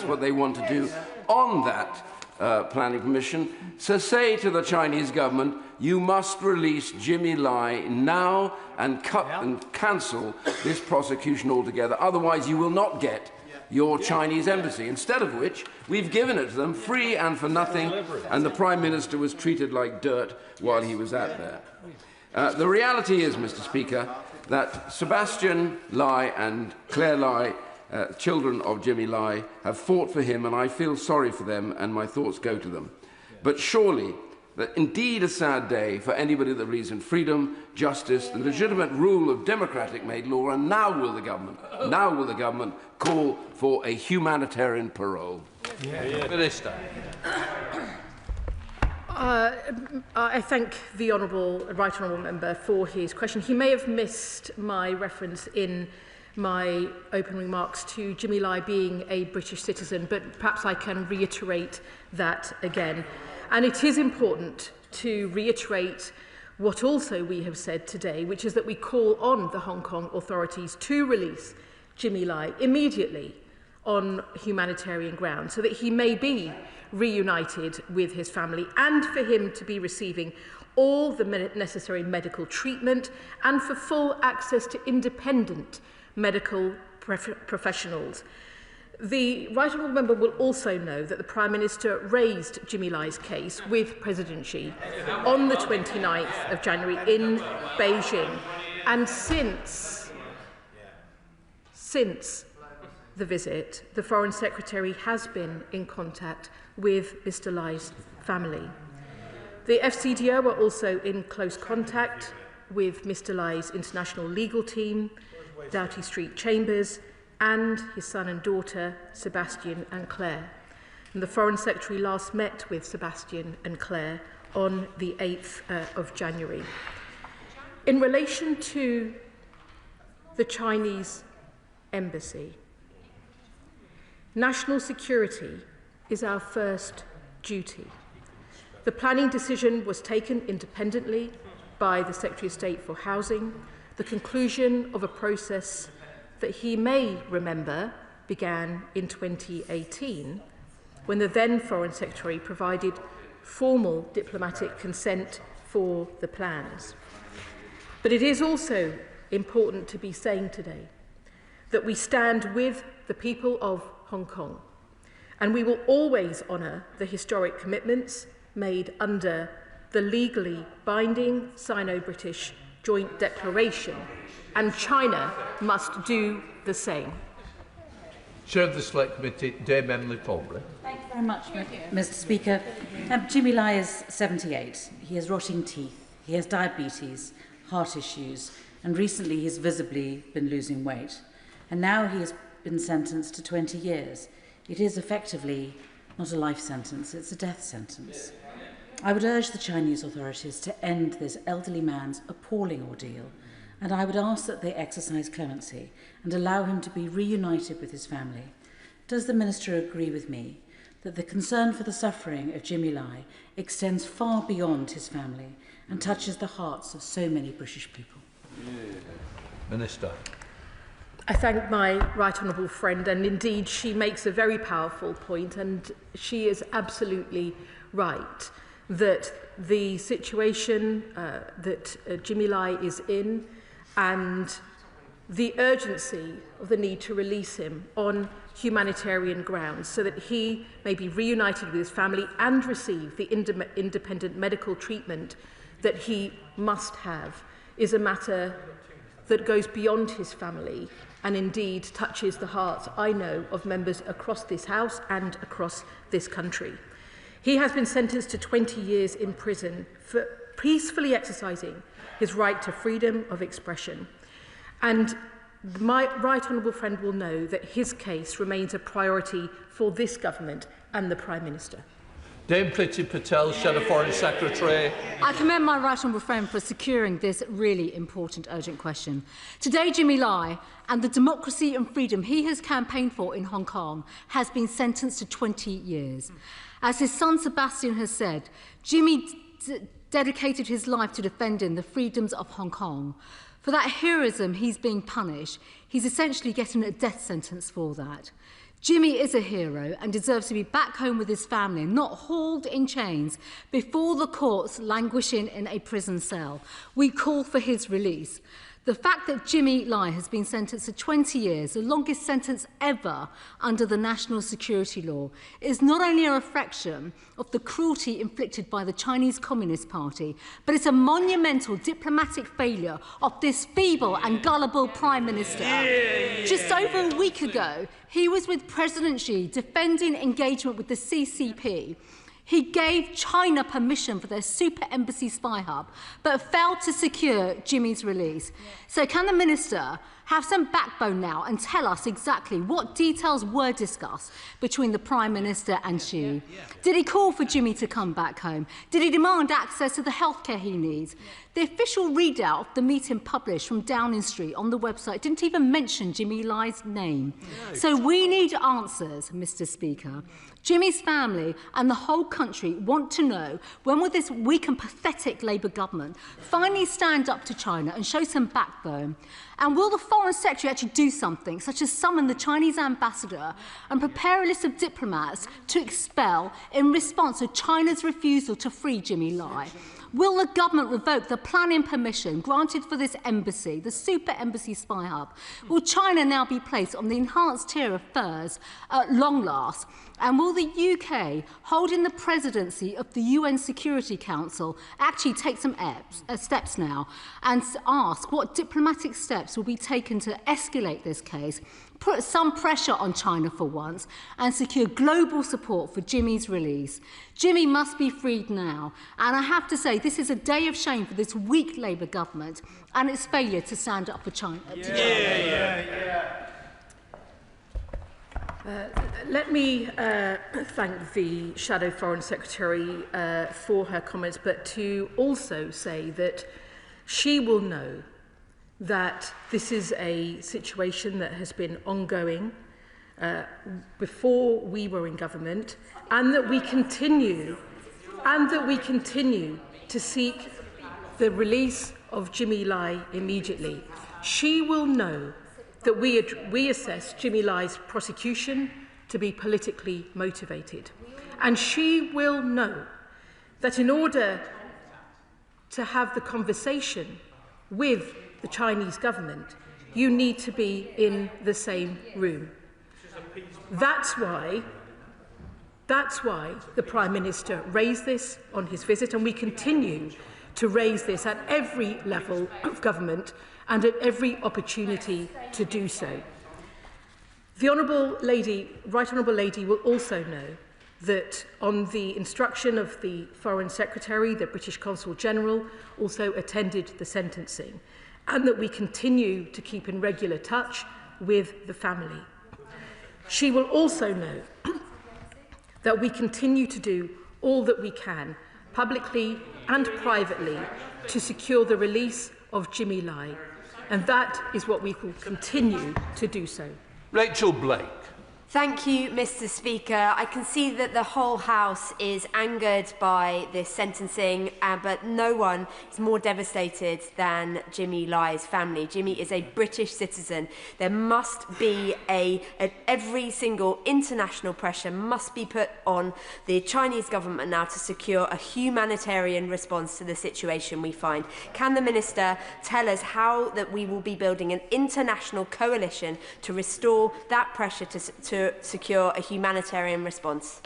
what they want to do on that planning permission. So say to the Chinese government, you must release Jimmy Lai now and cancel this prosecution altogether. Otherwise, you will not get your Chinese embassy, instead of which we've given it to them free and for nothing, and the Prime Minister was treated like dirt while he was out there. The reality is, Mr. Speaker, that Sebastian Lai and Claire Lai, children of Jimmy Lai, have fought for him, and I feel sorry for them, and my thoughts go to them. But surely, that indeed a sad day for anybody that believes in freedom, justice, the legitimate rule of democratic-made law, and now will the government call for a humanitarian parole. Minister. I thank the right honourable member for his question. He may have missed my reference in my opening remarks to Jimmy Lai being a British citizen, but perhaps I can reiterate that again. And it is important to reiterate what also we have said today, which is that we call on the Hong Kong authorities to release Jimmy Lai immediately on humanitarian grounds so that he may be reunited with his family and for him to be receiving all the necessary medical treatment and for full access to independent medical professionals. The right honourable member will also know that the Prime Minister raised Jimmy Lai's case with President Xi on the 29th of January in Beijing. And since the visit, the Foreign Secretary has been in contact with Mr Lai's family. The FCDO are also in close contact with Mr Lai's international legal team, Doughty Street Chambers, and his son and daughter, Sebastian and Claire. And the Foreign Secretary last met with Sebastian and Claire on the 8th of January. In relation to the Chinese embassy, national security is our first duty. The planning decision was taken independently by the Secretary of State for Housing, the conclusion of a process that he may remember began in 2018, when the then Foreign Secretary provided formal diplomatic consent for the plans. But it is also important to be saying today that we stand with the people of Hong Kong, and we will always honour the historic commitments made under the legally binding Sino-British Joint Declaration, and China must do the same. Chair of the Select Committee, Dame Emily Palmer. Thank you very much, Mr Speaker. Jimmy Lai is 78. He has rotting teeth, he has diabetes, heart issues, and recently he has visibly been losing weight. And now he has been sentenced to 20 years. It is effectively not a life sentence, it's a death sentence. I would urge the Chinese authorities to end this elderly man's appalling ordeal, and I would ask that they exercise clemency and allow him to be reunited with his family. Does the Minister agree with me that the concern for the suffering of Jimmy Lai extends far beyond his family and touches the hearts of so many British people? Minister. I thank my right honourable friend, and indeed she makes a very powerful point, and she is absolutely right that the situation that Jimmy Lai is in and the urgency of the need to release him on humanitarian grounds so that he may be reunited with his family and receive the independent medical treatment that he must have is a matter that goes beyond his family and indeed touches the hearts, I know, of members across this House and across this country. He has been sentenced to 20 years in prison for peacefully exercising his right to freedom of expression. And my right honourable friend will know that his case remains a priority for this government and the Prime Minister. Dame Priti Patel, Shadow Foreign Secretary. I commend my right honourable friend for securing this really important, urgent question. Today, Jimmy Lai and the democracy and freedom he has campaigned for in Hong Kong has been sentenced to 20 years. As his son Sebastian has said, Jimmy dedicated his life to defending the freedoms of Hong Kong. For that heroism, he's being punished. He's essentially getting a death sentence for that. Jimmy is a hero and deserves to be back home with his family, not hauled in chains before the courts languishing in a prison cell. We call for his release. The fact that Jimmy Lai has been sentenced to 20 years, the longest sentence ever under the national security law, is not only a reflection of the cruelty inflicted by the Chinese Communist Party, but it's a monumental diplomatic failure of this feeble and gullible Prime Minister. Just over a week ago, he was with President Xi defending engagement with the CCP. He gave China permission for their super embassy spy hub, but failed to secure Jimmy's release. So can the Minister have some backbone now and tell us exactly what details were discussed between the Prime Minister and Xi? Did he call for Jimmy to come back home? Did he demand access to the healthcare he needs? The official readout of the meeting published from Downing Street on the website didn't even mention Jimmy Lai's name. So we need answers, Mr. Speaker. Jimmy's family and the whole country want to know when will this weak and pathetic Labour government finally stand up to China and show some backbone? And will the Foreign Secretary actually do something, such as summon the Chinese ambassador and prepare a list of diplomats to expel in response to China's refusal to free Jimmy Lai? Will the government revoke the planning permission granted for this embassy, the super embassy spy hub? Will China now be placed on the enhanced tier of furs at long last? And will the UK, holding the presidency of the UN Security Council, actually take some steps now and ask what diplomatic steps will be taken to escalate this case, put some pressure on China for once, and secure global support for Jimmy's release? Jimmy must be freed now. And I have to say, this is a day of shame for this weak Labour government and its failure to stand up for China. Let me thank the Shadow Foreign Secretary for her comments, but to also say that she will know that this is a situation that has been ongoing before we were in government, and that we continue to seek the release of Jimmy Lai immediately. She will know that we assess Jimmy Lai's prosecution to be politically motivated. And she will know that in order to have the conversation with the Chinese government, you need to be in the same room. That's why the Prime Minister raised this on his visit, and we continue to raise this at every level of government and at every opportunity to do so. The Right Honourable Lady will also know that on the instruction of the Foreign Secretary, the British Consul General also attended the sentencing, and that we continue to keep in regular touch with the family. She will also know that we continue to do all that we can, publicly and privately, to secure the release of Jimmy Lai. And that is what we will continue to do so. Rachel Blake. Thank you, Mr. Speaker. I can see that the whole House is angered by this sentencing, but no one is more devastated than Jimmy Lai's family. Jimmy is a British citizen. There must be every single international pressure must be put on the Chinese government now to secure a humanitarian response to the situation we find. Can the Minister tell us how that we will be building an international coalition to restore that pressure to secure a humanitarian response?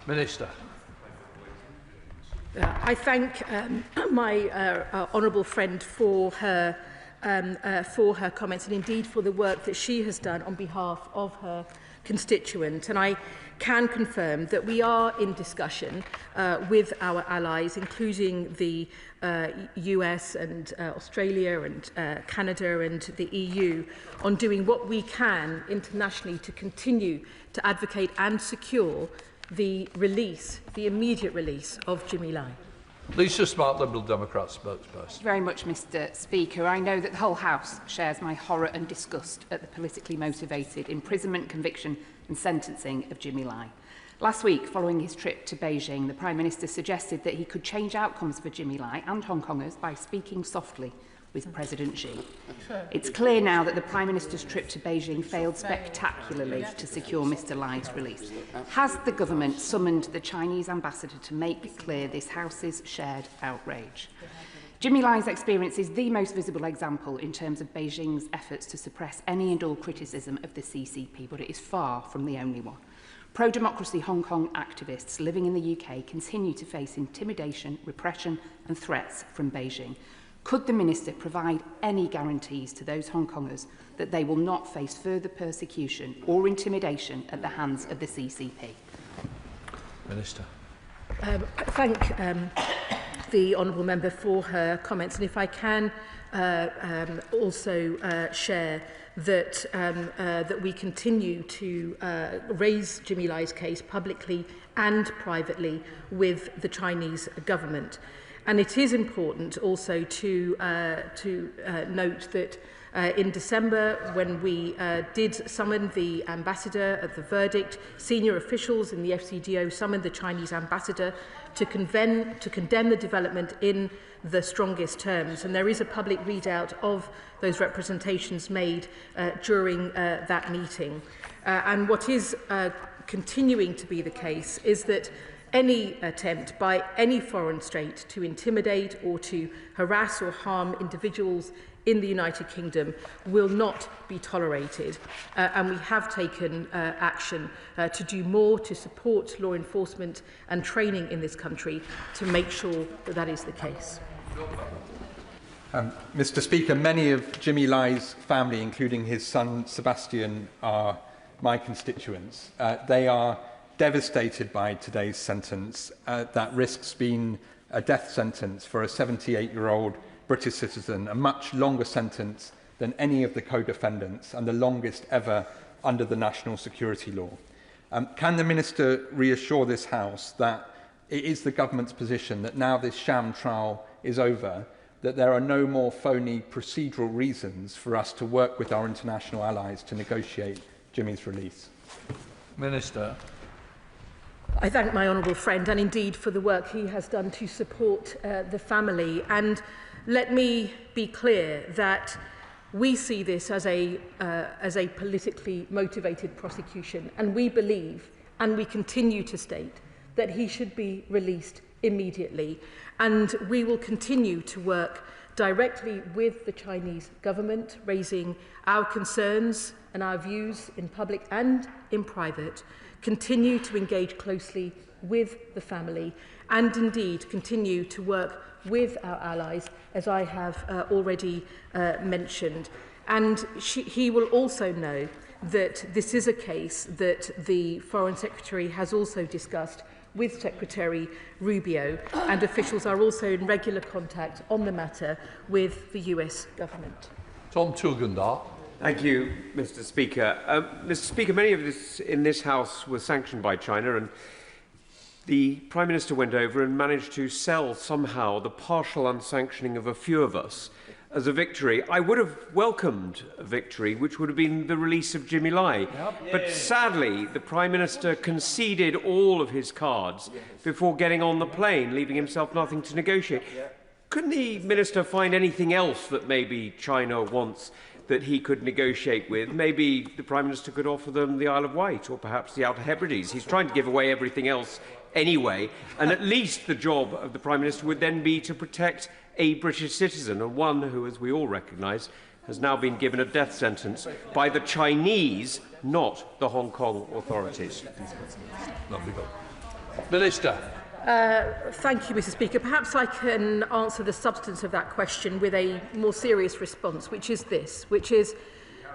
Minister. I thank my honourable friend for her comments, and indeed for the work that she has done on behalf of her constituent. And I can confirm that we are in discussion with our allies, including the US and Australia and Canada and the EU, on doing what we can internationally to continue to advocate and secure the immediate release of Jimmy Lai. Lisa Smart, Liberal Democrat spokesperson. Thank you very much, Mr. Speaker. I know that the whole House shares my horror and disgust at the politically motivated imprisonment, conviction and sentencing of Jimmy Lai. Last week, following his trip to Beijing, the Prime Minister suggested that he could change outcomes for Jimmy Lai and Hong Kongers by speaking softly with President Xi. It's clear now that the Prime Minister's trip to Beijing failed spectacularly to secure Mr Lai's release. Has the government summoned the Chinese ambassador to make clear this House's shared outrage? Jimmy Lai's experience is the most visible example in terms of Beijing's efforts to suppress any and all criticism of the CCP, but it is far from the only one. Pro-democracy Hong Kong activists living in the UK continue to face intimidation, repression and threats from Beijing. Could the Minister provide any guarantees to those Hong Kongers that they will not face further persecution or intimidation at the hands of the CCP? Minister. Thank the honourable member for her comments, and if I can also share that that we continue to raise Jimmy Lai's case publicly and privately with the Chinese government. And it is important also to note that in December, when we did summon the ambassador at the verdict, senior officials in the FCDO summoned the Chinese ambassador to condemn the development in the strongest terms. And there is a public readout of those representations made during that meeting. And what is continuing to be the case is that any attempt by any foreign state to intimidate or to harass or harm individuals in the United Kingdom will not be tolerated, and we have taken action to do more to support law enforcement and training in this country to make sure that that is the case. Mr. Speaker, many of Jimmy Lai's family, including his son Sebastian, are my constituents. They are devastated by today's sentence that risks being a death sentence for a 78-year-old British citizen, a much longer sentence than any of the co-defendants and the longest ever under the national security law. Can the Minister reassure this House that it is the government's position that now this sham trial is over, that there are no more phony procedural reasons for us to work with our international allies to negotiate Jimmy's release? Minister. I thank my honourable friend and indeed for the work he has done to support the family. And let me be clear that we see this as a politically motivated prosecution, and we believe, and we continue to state, that he should be released immediately. And we will continue to work directly with the Chinese government, raising our concerns and our views in public and in private, continue to engage closely with the family, and indeed continue to work with our allies, as I have already mentioned. And he will also know that this is a case that the Foreign Secretary has also discussed with Secretary Rubio, and officials are also in regular contact on the matter with the US government. Tom Tugendar. Thank you, Mr. Speaker. Mr. Speaker, many of us in this House were sanctioned by China, and the Prime Minister went over and managed to sell somehow the partial unsanctioning of a few of us as a victory. I would have welcomed a victory, which would have been the release of Jimmy Lai. But sadly, the Prime Minister conceded all of his cards before getting on the plane, leaving himself nothing to negotiate. Couldn't the Minister find anything else that maybe China wants that he could negotiate with? Maybe the Prime Minister could offer them the Isle of Wight or perhaps the Outer Hebrides. He's trying to give away everything else anyway, and at least the job of the Prime Minister would then be to protect a British citizen, and one who, as we all recognise, has now been given a death sentence by the Chinese, not the Hong Kong authorities. Minister. Thank you, Mr. Speaker. Perhaps I can answer the substance of that question with a more serious response, which is this, which is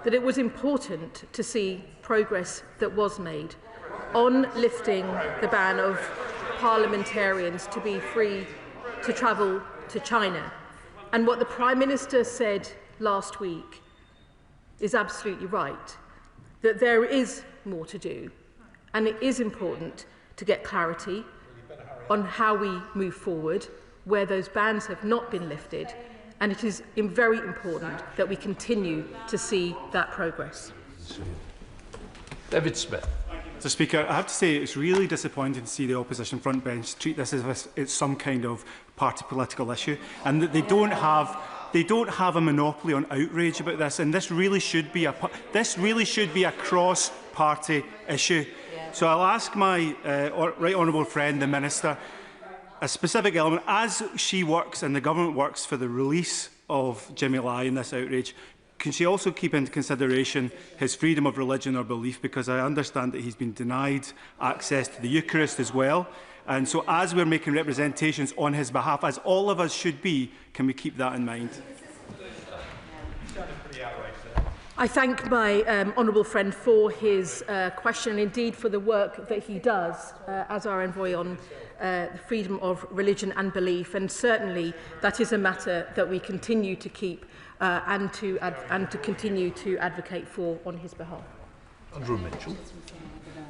that it was important to see progress that was made on lifting the ban of parliamentarians to be free to travel to China. And what the Prime Minister said last week is absolutely right, that there is more to do, and it is important to get clarity on how we move forward, where those bans have not been lifted, and it is very important that we continue to see that progress. David Smith. Mr. Speaker, I have to say it's really disappointing to see the opposition front bench treat this as if it's some kind of party political issue, and that they don't have They don't have a monopoly on outrage about this, and this really should be a cross-party issue. So I'll ask my right honourable friend, the Minister, a specific element, as she works and the government works for the release of Jimmy Lai in this outrage. Can she also keep into consideration his freedom of religion or belief? Because I understand that he's been denied access to the Eucharist as well. And so as we're making representations on his behalf, as all of us should be, can we keep that in mind? I thank my honourable friend for his question and indeed for the work that he does as our envoy on the freedom of religion and belief. And certainly that is a matter that we continue to keep and to continue to advocate for on his behalf. Andrew Mitchell.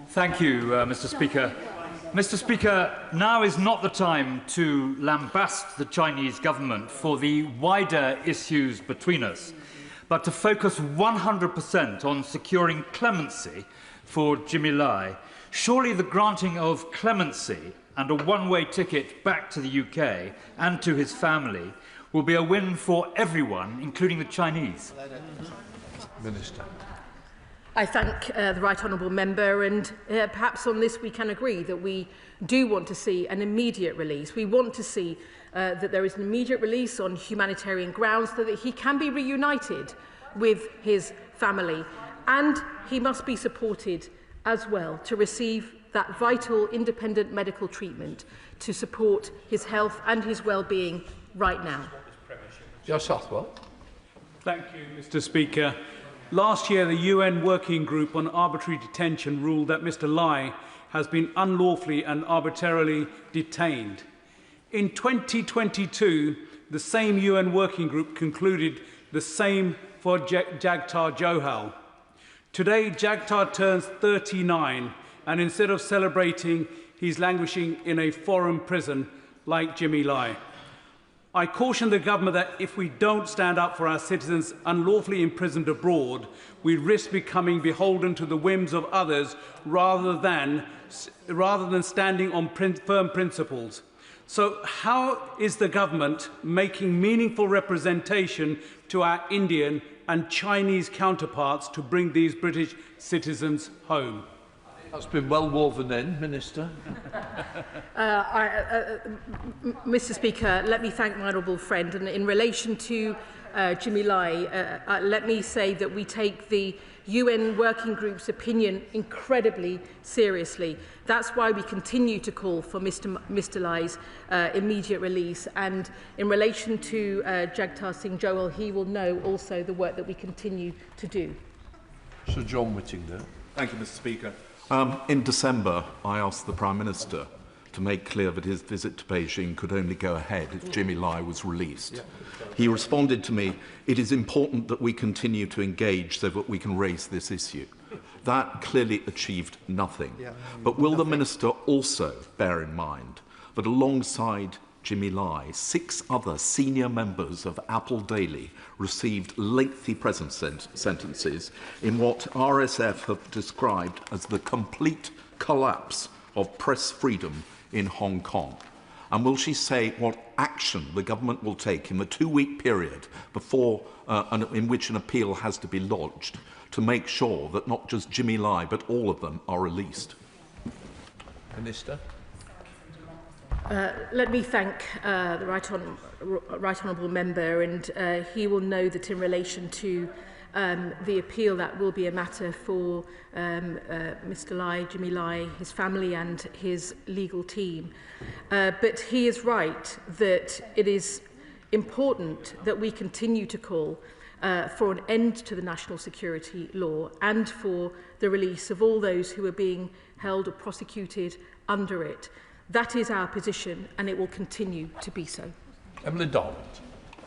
Thank you, Mr. Speaker. Mr. Speaker, now is not the time to lambast the Chinese government for the wider issues between us, but to focus 100% on securing clemency for Jimmy Lai. Surely the granting of clemency and a one-way ticket back to the UK and to his family will be a win for everyone, including the Chinese. Minister. I thank the right honourable member, and perhaps on this we can agree that we do want to see an immediate release. We want to see that there is an immediate release on humanitarian grounds so that he can be reunited with his family, and he must be supported as well to receive that vital independent medical treatment to support his health and his well-being right now. Joe Southwell. Thank you, Mr. Speaker. Last year, the UN Working Group on Arbitrary Detention ruled that Mr. Lai has been unlawfully and arbitrarily detained. In 2022, the same UN Working Group concluded the same for Jagtar Johal. Today, Jagtar turns 39, and instead of celebrating, he's languishing in a foreign prison like Jimmy Lai. I caution the government that if we don't stand up for our citizens unlawfully imprisoned abroad, we risk becoming beholden to the whims of others rather than standing on firm principles. So how is the government making meaningful representation to our Indian and Chinese counterparts to bring these British citizens home? That's been well woven in, Minister. Mr. Speaker, let me thank my honourable friend. And in relation to Jimmy Lai, let me say that we take the UN Working Group's opinion incredibly seriously. That's why we continue to call for Mr. Lai's immediate release. And in relation to Jagtar Singh Johal, he will know also the work that we continue to do. Sir John Whittingdale. Thank you, Mr. Speaker. In December, I asked the Prime Minister to make clear that his visit to Beijing could only go ahead if Jimmy Lai was released. He responded to me, "It is important that we continue to engage so that we can raise this issue." That clearly achieved nothing. But will the Minister also bear in mind that alongside Jimmy Lai, 6 other senior members of Apple Daily received lengthy prison sentences in what RSF have described as the complete collapse of press freedom in Hong Kong? And will she say what action the government will take in the 2-week period before in which an appeal has to be lodged to make sure that not just Jimmy Lai but all of them are released? Minister. Let me thank the right honourable member, and he will know that in relation to the appeal, that will be a matter for Mr. Lai, Jimmy Lai, his family and his legal team. But he is right that it is important that we continue to call for an end to the national security law and for the release of all those who are being held or prosecuted under it. That is our position, and it will continue to be so. Emily Darwin.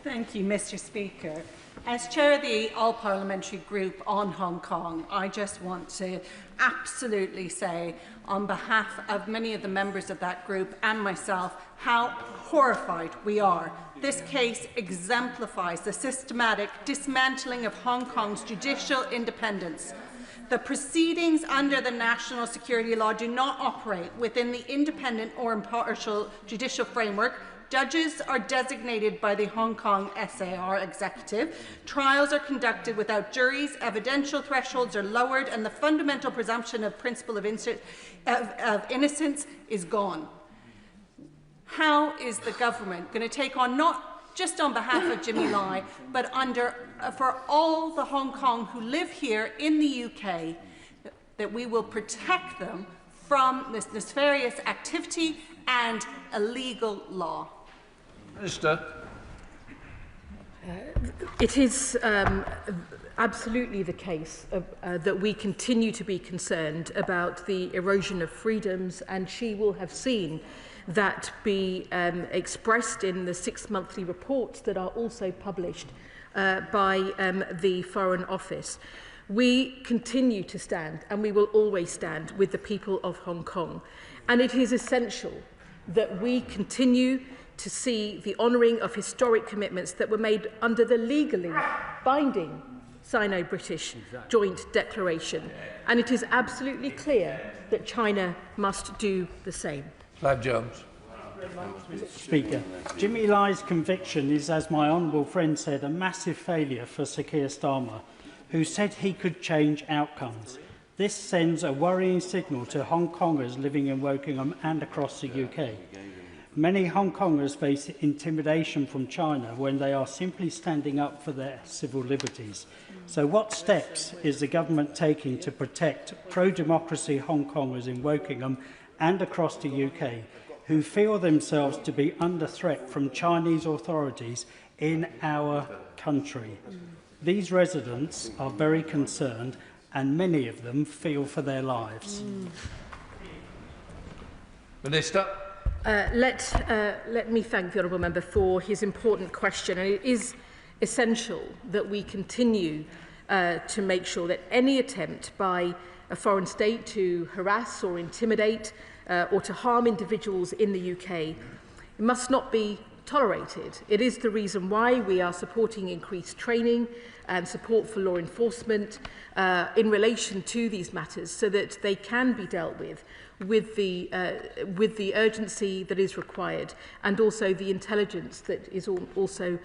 Thank you, Mr. Speaker. As chair of the All-Parliamentary Group on Hong Kong, I just want to absolutely say, on behalf of many of the members of that group and myself, how horrified we are. This case exemplifies the systematic dismantling of Hong Kong's judicial independence. The proceedings under the national security law do not operate within the independent or impartial judicial framework Judges are designated by the Hong Kong SAR executive. Trials are conducted without juries, evidential thresholds are lowered, and the fundamental presumption of principle of innocence is gone. How is the government going to take on, not just on behalf of Jimmy Lai, but for all the Hong Kong who live here in the UK, that we will protect them from this nefarious activity and illegal law? Minister. It is absolutely the case that we continue to be concerned about the erosion of freedoms, and she will have seen that be expressed in the 6 monthly reports that are also published by the Foreign Office. We continue to stand, and we will always stand, with the people of Hong Kong. And it is essential that we continue to see the honouring of historic commitments that were made under the legally binding Sino-British Joint Declaration. And it is absolutely clear that China must do the same. Darren Jones. Mr. Speaker, Jimmy Lai's conviction is, as my honourable friend said, a massive failure for Sir Keir Starmer, who said he could change outcomes. This sends a worrying signal to Hong Kongers living in Wokingham and across the UK. Many Hong Kongers face intimidation from China when they are simply standing up for their civil liberties. So what steps is the government taking to protect pro-democracy Hong Kongers in Wokingham and across the UK who feel themselves to be under threat from Chinese authorities in our country? These residents are very concerned, and many of them feel for their lives. Minister. Let me thank the honourable member for his important question. And it is essential that we continue to make sure that any attempt by a foreign state to harass or intimidate or to harm individuals in the UK must not be tolerated. It is the reason why we are supporting increased training and support for law enforcement in relation to these matters, so that they can be dealt with the urgency that is required, and also the intelligence that is also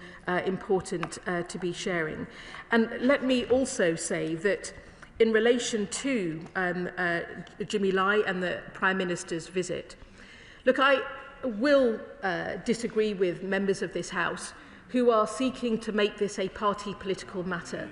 important to be sharing. And let me also say that in relation to Jimmy Lai and the Prime Minister's visit, look, I will disagree with members of this House who are seeking to make this a party political matter.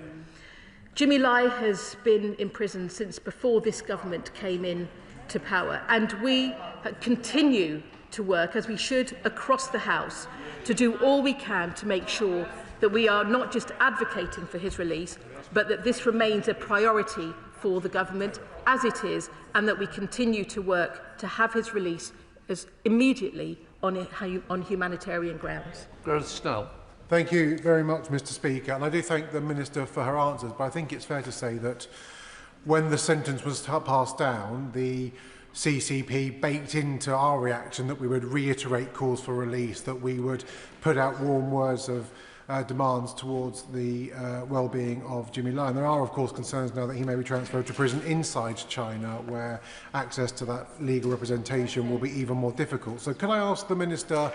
Jimmy Lai has been in prison since before this government came in to power, and we continue to work, as we should, across the House to do all we can to make sure that we are not just advocating for his release, but that this remains a priority for the government, as it is, and that we continue to work to have his release as immediately on humanitarian grounds. Thank you very much, Mr. Speaker. And I do thank the Minister for her answers, but I think it's fair to say that when the sentence was passed down, the CCP baked into our reaction that we would reiterate calls for release, that we would put out warm words of demands towards the well-being of Jimmy Lai. And there are, of course, concerns now that he may be transferred to prison inside China, where access to that legal representation will be even more difficult. So can I ask the Minister,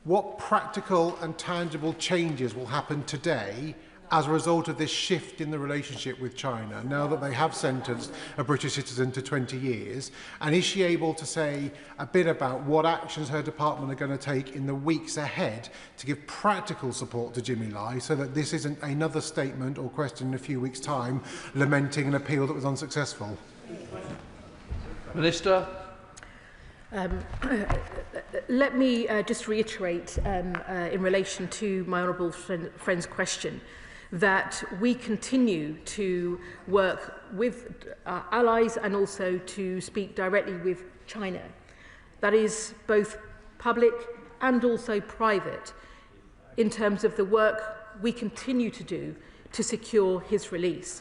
what practical and tangible changes will happen today as a result of this shift in the relationship with China, now that they have sentenced a British citizen to 20 years? And is she able to say a bit about what actions her department are going to take in the weeks ahead to give practical support to Jimmy Lai, so that this isn't another statement or question in a few weeks' time lamenting an appeal that was unsuccessful? Minister. Let me just reiterate in relation to my honourable friend's question that we continue to work with our allies and also to speak directly with China. That is both public and also private in terms of the work we continue to do to secure his release.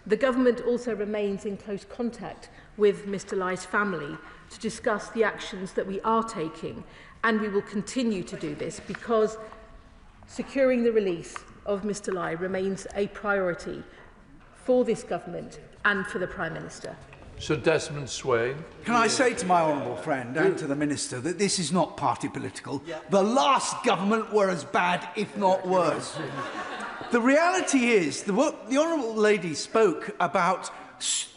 The government also remains in close contact with Mr. Lai's family to discuss the actions that we are taking, and we will continue to do this because securing the release of Mr. Lai remains a priority for this government and for the Prime Minister. Sir Desmond Swain. Can I say to my honourable friend and to the Minister that this is not party political? The last government were as bad, if not worse. The reality is, the honourable lady spoke about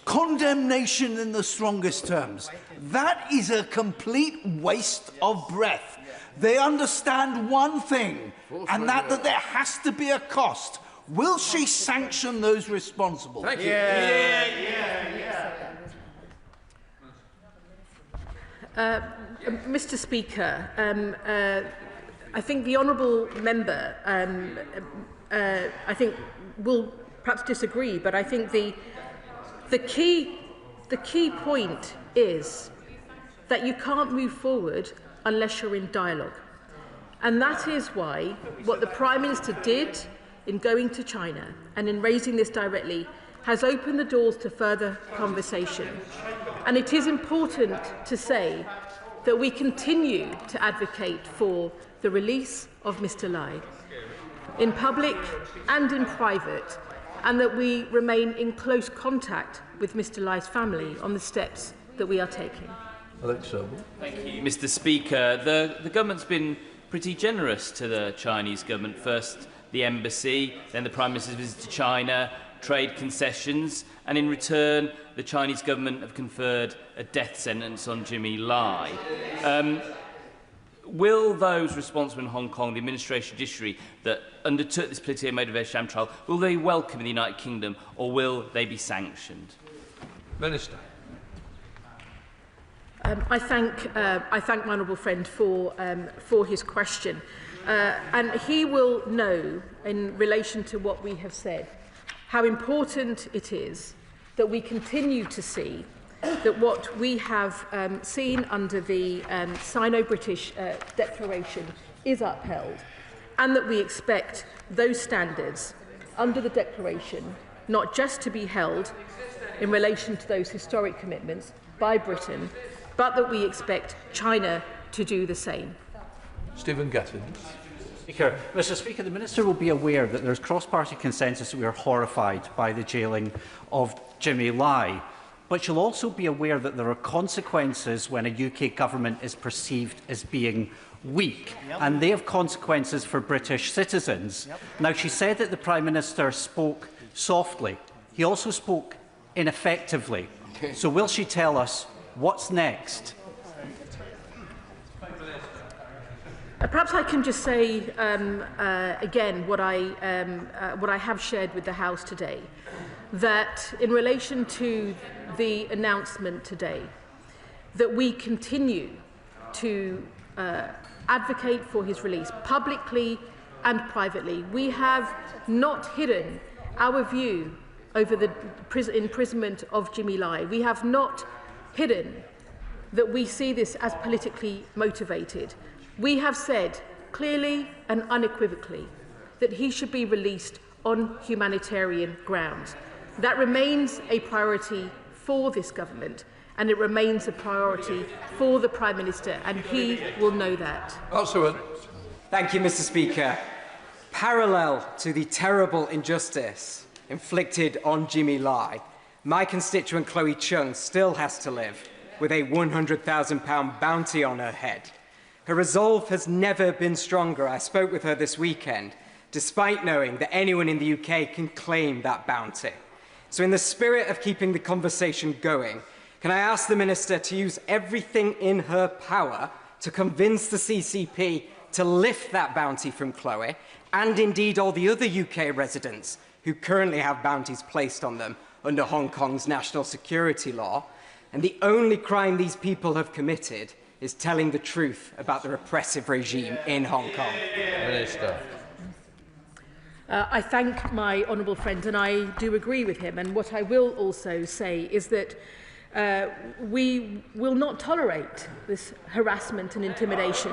condemnation in the strongest terms. That is a complete waste of breath. They understand one thing, and that there has to be a cost. Will she sanction those responsible? Thank you. Mr. Speaker, I think the honourable member, I think, will perhaps disagree, but I think the key point is that you can't move forward unless you're in dialogue. And that is why what the Prime Minister did in going to China and in raising this directly has opened the doors to further conversation. And it is important to say that we continue to advocate for the release of Mr. Lai in public and in private, and that we remain in close contact with Mr. Lai's family on the steps that we are taking. Thank you, Mr. Speaker. The government's been pretty generous to the Chinese government. First the embassy, then the Prime Minister's visit to China, trade concessions, and in return the Chinese government have conferred a death sentence on Jimmy Lai. Will those responsible in Hong Kong, the administration judiciary that undertook this politically motivated sham trial, will they welcome in the United Kingdom, or will they be sanctioned? Minister. I thank my honourable friend for his question, and he will know, in relation to what we have said, how important it is that we continue to see that what we have seen under the Sino-British Declaration is upheld, and that we expect those standards under the Declaration not just to be held in relation to those historic commitments by Britain, but that we expect China to do the same. Stephen Gatton. Speaker, Mr. Speaker, the Minister will be aware that there is cross-party consensus that we are horrified by the jailing of Jimmy Lai. But she'll also be aware that there are consequences when a UK government is perceived as being weak, and they have consequences for British citizens. Now, she said that the Prime Minister spoke softly. He also spoke ineffectively. So will she tell us what's next? Perhaps I can just say again what I have shared with the House today, that in relation to the announcement today, that we continue to advocate for his release publicly and privately. We have not hidden our view over the imprisonment of Jimmy Lai. We have not hidden that we see this as politically motivated. We have said clearly and unequivocally that he should be released on humanitarian grounds. That remains a priority for this government, and it remains a priority for the Prime Minister, and he will know that. Thank you, Mr. Speaker. Parallel to the terrible injustice inflicted on Jimmy Lai, my constituent Chloe Chung still has to live with a £100,000 bounty on her head. Her resolve has never been stronger. I spoke with her this weekend, despite knowing that anyone in the UK can claim that bounty. So in the spirit of keeping the conversation going, can I ask the Minister to use everything in her power to convince the CCP to lift that bounty from Chloe, and indeed all the other UK residents who currently have bounties placed on them under Hong Kong's national security law? And the only crime these people have committed is telling the truth about the repressive regime in Hong Kong. Minister. I thank my honourable friend, and I do agree with him. And what I will also say is that we will not tolerate this harassment and intimidation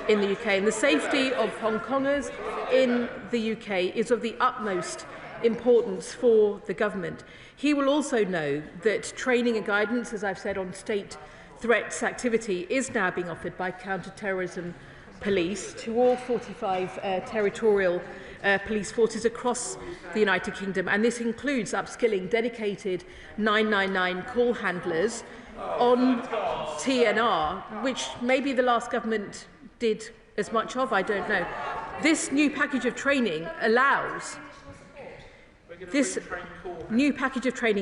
in the UK. And the safety of Hong Kongers in the UK is of the utmost importance for the government. He will also know that training and guidance, as I've said, on state threats activity is now being offered by counter-terrorism police to all 45 territorial police forces across the United Kingdom, and this includes upskilling dedicated 999 call handlers on TNR, which maybe the last government did as much of, I don't know. This new package of training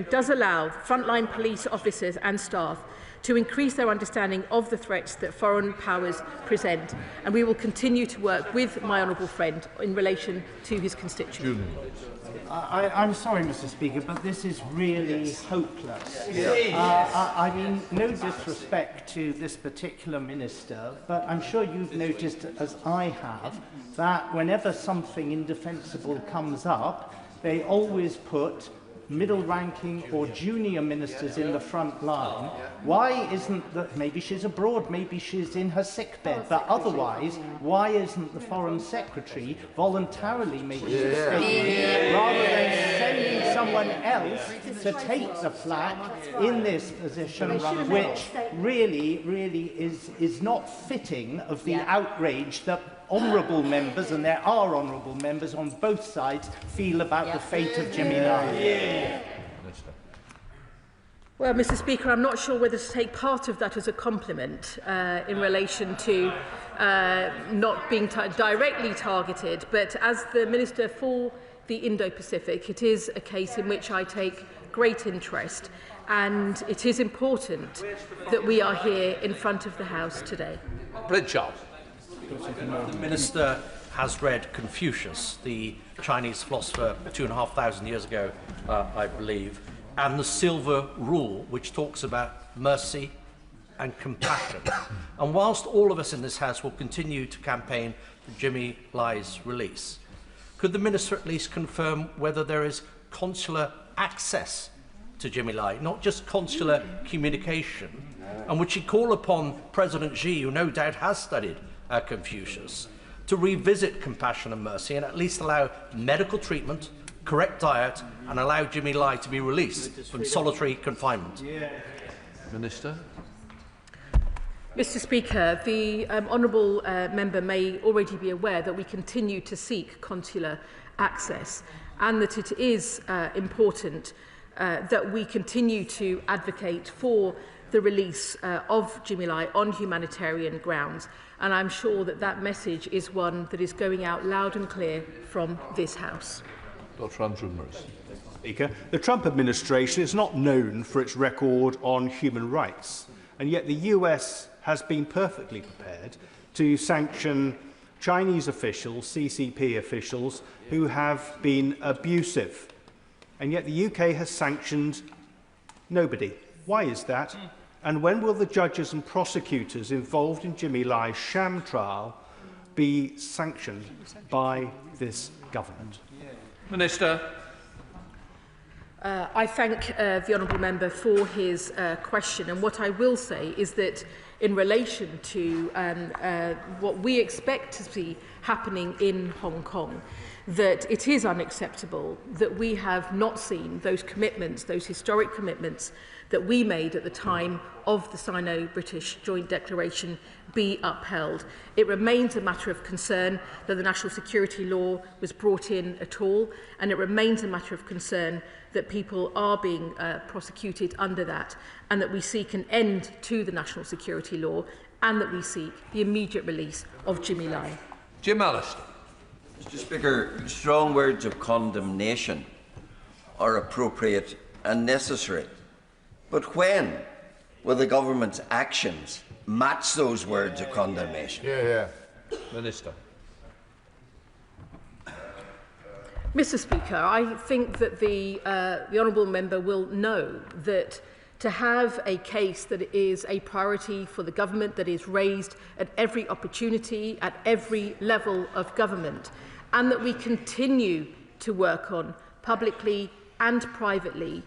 does allow frontline police officers and staff to increase their understanding of the threats that foreign powers present, and we will continue to work with my honourable friend in relation to his constituents. I'm sorry, Mr. Speaker, but this is really hopeless. I mean, no disrespect to this particular minister, but I'm sure you've noticed, as I have, that whenever something indefensible comes up, they always put middle-ranking or junior ministers in the front line. Why isn't that? Maybe she's abroad, maybe she's in her sickbed, but otherwise, why isn't the Foreign Secretary voluntarily making a statement rather than sending someone else to take the flak in this position, which really is not fitting of the outrage that honourable members, and there are honourable members on both sides, feel about the fate of Jimmy Lai. Well, Mr. Speaker, I'm not sure whether to take part of that as a compliment in relation to not being directly targeted, but as the Minister for the Indo-Pacific, it is a case in which I take great interest, and it is important that we are here in front of the House today. Pritchard. The Minister has read Confucius, the Chinese philosopher 2,500 years ago, I believe, and the Silver Rule, which talks about mercy and compassion. And whilst all of us in this House will continue to campaign for Jimmy Lai's release, could the Minister at least confirm whether there is consular access to Jimmy Lai, not just consular communication, and would she call upon President Xi, who no doubt has studied Confucius, to revisit compassion and mercy and at least allow medical treatment, correct diet, and allow Jimmy Lai to be released from solitary confinement? Minister. Mr. Speaker, the honourable member may already be aware that we continue to seek consular access, and that it is important that we continue to advocate for the release of Jimmy Lai on humanitarian grounds. And I'm sure that that message is one that is going out loud and clear from this House. Dr. Andrew Morris. Speaker, the Trump administration is not known for its record on human rights, and yet the US has been perfectly prepared to sanction Chinese officials, CCP officials, who have been abusive. And yet the UK has sanctioned nobody. Why is that? And when will the judges and prosecutors involved in Jimmy Lai's sham trial be sanctioned by this government? Minister. I thank the honourable member for his question, and what I will say is that in relation to what we expect to see happening in Hong Kong, that it is unacceptable that we have not seen those commitments, those historic commitments that we made at the time of the Sino-British Joint Declaration be upheld. It remains a matter of concern that the national security law was brought in at all, and it remains a matter of concern that people are being prosecuted under that, and that we seek an end to the national security law, and that we seek the immediate release of Jimmy Lai. Jim Allister. Mr. Speaker, strong words of condemnation are appropriate and necessary. But when will the government's actions match those words of condemnation? Minister. Mr. Speaker, I think that the honourable member will know that to have a case that is a priority for the government, that is raised at every opportunity, at every level of government, and that we continue to work on publicly and privately,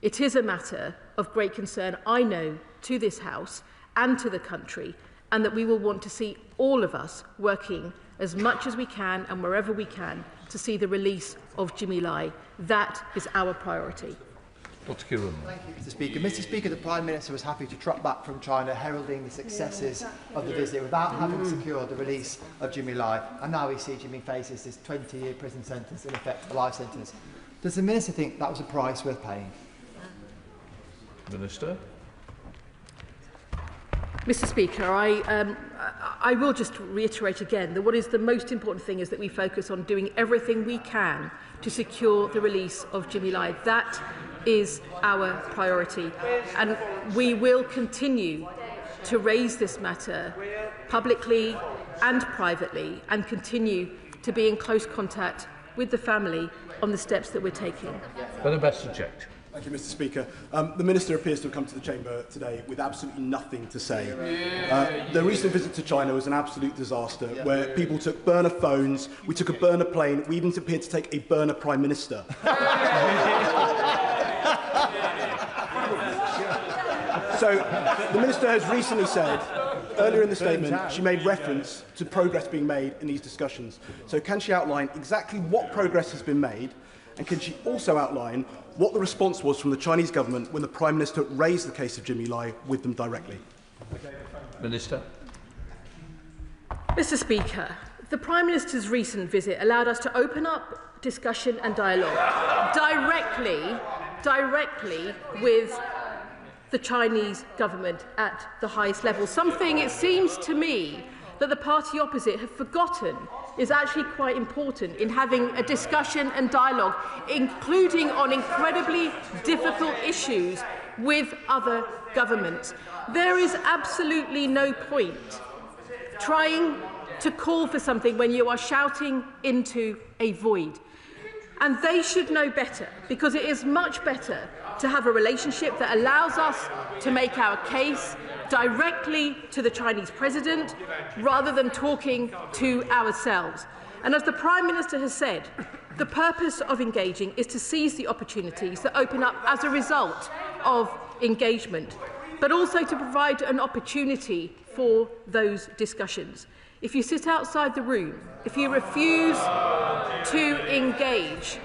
it is a matter of great concern, I know, to this House and to the country, and that we will want to see all of us working as much as we can and wherever we can to see the release of Jimmy Lai. That is our priority. Dr. Kirwan. Thank you, Mr. Speaker. Mr. Speaker, the Prime Minister was happy to trot back from China, heralding the successes of the visit without having secured the release of Jimmy Lai. And now we see Jimmy faces this 20-year prison sentence, in effect a life sentence. Does the Minister think that was a price worth paying? Minister. Mr. Speaker, I will just reiterate again that what is the most important thing is that we focus on doing everything we can to secure the release of Jimmy Lai. That is our priority, and we will continue to raise this matter publicly and privately and continue to be in close contact with the family on the steps that we're taking. Thank you, Mr. Speaker. The Minister appears to have come to the Chamber today with absolutely nothing to say. The recent visit to China was an absolute disaster, where people took burner phones, we took a burner plane, we even appeared to take a burner Prime Minister. So, the Minister has recently said, earlier in the statement, she made reference to progress being made in these discussions. So can she outline exactly what progress has been made, and can she also outline what the response was from the Chinese government when the Prime Minister raised the case of Jimmy Lai with them directly? Minister. Mr. Speaker, the Prime Minister's recent visit allowed us to open up discussion and dialogue directly with the Chinese government at the highest level. Something, it seems to me, that the party opposite have forgotten is actually quite important in having a discussion and dialogue, including on incredibly difficult issues with other governments. There is absolutely no point trying to call for something when you are shouting into a void. And they should know better, because it is much better to have a relationship that allows us to make our case directly to the Chinese president rather than talking to ourselves. And as the Prime Minister has said, the purpose of engaging is to seize the opportunities that open up as a result of engagement, but also to provide an opportunity for those discussions. If you sit outside the room, if you refuse to engage,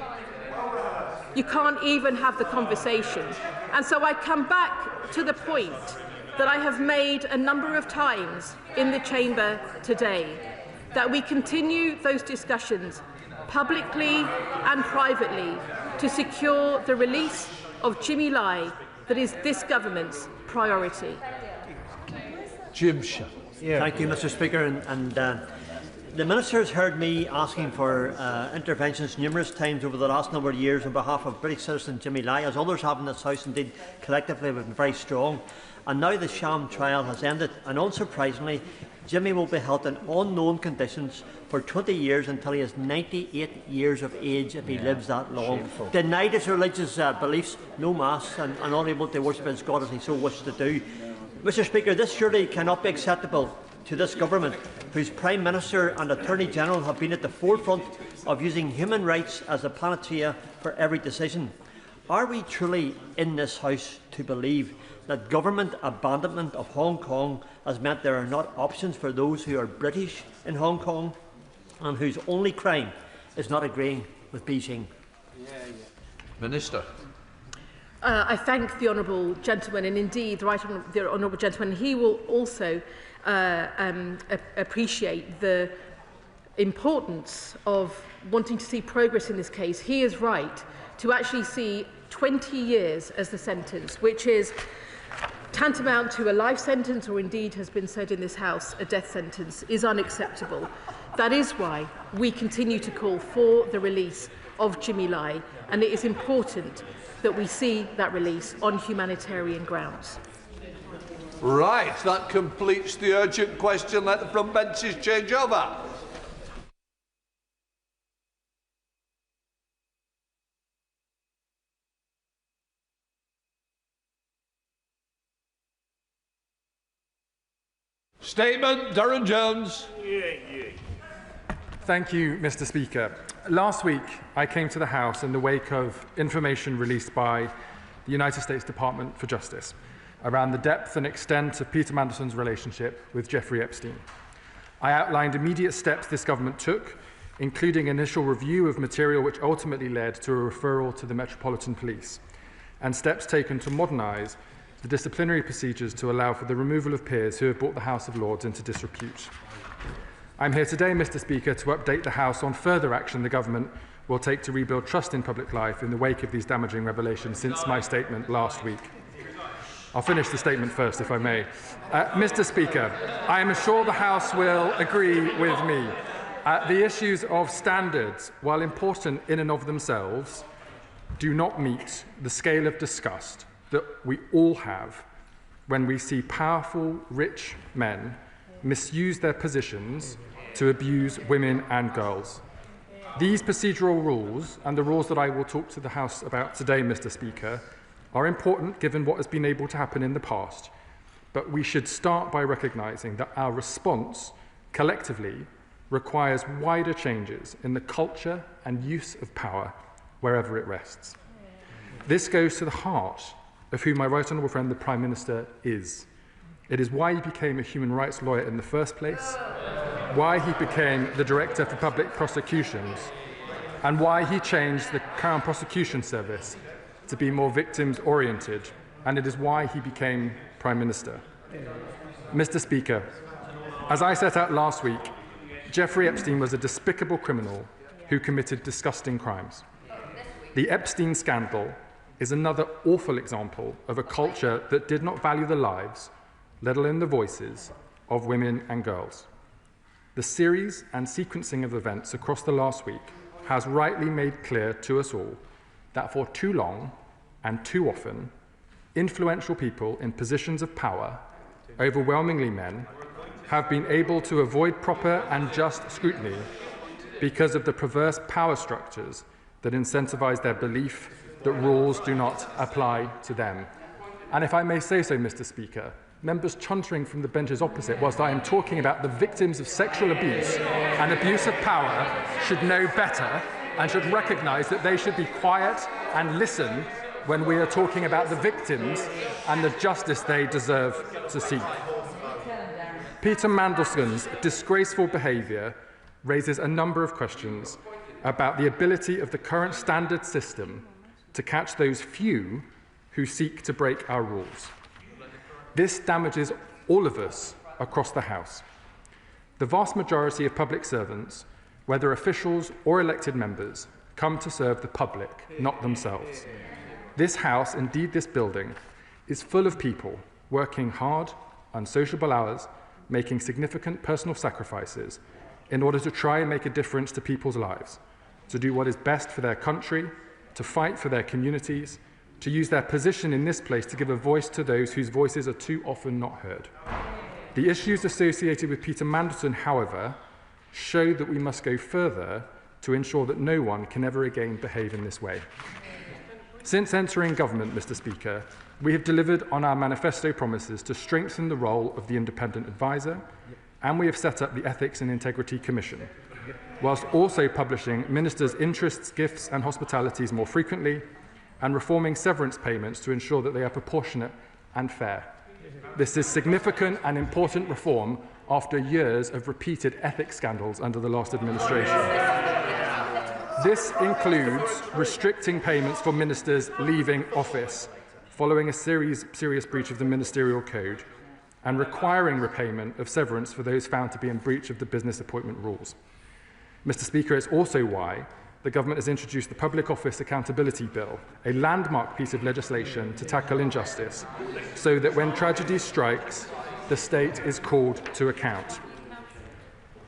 you can't even have the conversation. And so I come back to the point that I have made a number of times in the Chamber today, that we continue those discussions publicly and privately to secure the release of Jimmy Lai, that is this government's priority. Jim Shah. Thank you, Mr. Speaker. The Minister has heard me asking for interventions numerous times over the last number of years on behalf of British citizen Jimmy Lai, as others have in this House. Indeed, collectively we've been very strong. And now the sham trial has ended, and unsurprisingly, Jimmy will be held in unknown conditions for 20 years until he is 98 years of age, if he lives that long. Shameful. Denied his religious beliefs, no mass, and unable to worship his God as he so wishes to do. Mr. Speaker, this surely cannot be acceptable to this government, whose Prime Minister and Attorney General have been at the forefront of using human rights as a panacea for every decision. Are we truly in this House to believe that government abandonment of Hong Kong has meant there are not options for those who are British in Hong Kong and whose only crime is not agreeing with Beijing? Minister. I thank the honourable gentleman, and indeed the honourable gentleman. He will also appreciate the importance of wanting to see progress in this case. He is right to actually see 20 years as the sentence, which is tantamount to a life sentence, or indeed has been said in this House, a death sentence, is unacceptable. That is why we continue to call for the release of Jimmy Lai, and it is important that we see that release on humanitarian grounds. Right, that completes the urgent question. Let the front benches change over. Statement, Darren Jones. Thank you, Mr. Speaker. Last week, I came to the House in the wake of information released by the United States Department for Justice around the depth and extent of Peter Mandelson's relationship with Jeffrey Epstein. I outlined immediate steps this government took, including initial review of material which ultimately led to a referral to the Metropolitan Police. and steps taken to modernise the disciplinary procedures to allow for the removal of peers who have brought the House of Lords into disrepute. I'm here today, Mr. Speaker, to update the House on further action the government will take to rebuild trust in public life in the wake of these damaging revelations since my statement last week. I'll finish the statement first, if I may. Mr. Speaker, I am sure the House will agree with me. The issues of standards, while important in and of themselves, do not meet the scale of disgust that we all have when we see powerful, rich men misuse their positions to abuse women and girls. These procedural rules, and the rules that I will talk to the House about today, Mr. Speaker, are important given what has been able to happen in the past, but we should start by recognising that our response, collectively, requires wider changes in the culture and use of power wherever it rests. This goes to the heart of who my right honourable friend, the Prime Minister, is. It is why he became a human rights lawyer in the first place, why he became the Director for Public Prosecutions, and why he changed the Crown Prosecution Service to be more victims-oriented, and it is why he became Prime Minister. Mr. Speaker, as I set out last week, Jeffrey Epstein was a despicable criminal who committed disgusting crimes. The Epstein scandal is another awful example of a culture that did not value the lives, let alone the voices, of women and girls. The series and sequencing of events across the last week has rightly made clear to us all that for too long and too often, influential people in positions of power, overwhelmingly men, have been able to avoid proper and just scrutiny because of the perverse power structures that incentivise their belief that rules do not apply to them. And if I may say so, Mr. Speaker, members chuntering from the benches opposite, whilst I am talking about the victims of sexual abuse and abuse of power, should know better and should recognise that they should be quiet and listen when we are talking about the victims and the justice they deserve to seek. Peter Mandelson's disgraceful behaviour raises a number of questions about the ability of the current standard system to catch those few who seek to break our rules. This damages all of us across the House. The vast majority of public servants, whether officials or elected members, come to serve the public, not themselves. This House, indeed this building, is full of people working hard, unsociable hours, making significant personal sacrifices in order to try and make a difference to people's lives, to do what is best for their country, to fight for their communities, to use their position in this place to give a voice to those whose voices are too often not heard. The issues associated with Peter Mandelson, however, show that we must go further to ensure that no one can ever again behave in this way. Since entering government, Mr. Speaker, we have delivered on our manifesto promises to strengthen the role of the independent advisor, and we have set up the Ethics and Integrity Commission, whilst also publishing ministers' interests, gifts and hospitalities more frequently, and reforming severance payments to ensure that they are proportionate and fair. This is significant and important reform after years of repeated ethics scandals under the last administration. This includes restricting payments for ministers leaving office following a serious breach of the ministerial code, and requiring repayment of severance for those found to be in breach of the business appointment rules. Mr. Speaker, it's also why the government has introduced the Public Office Accountability Bill, a landmark piece of legislation to tackle injustice, so that when tragedy strikes, the state is called to account.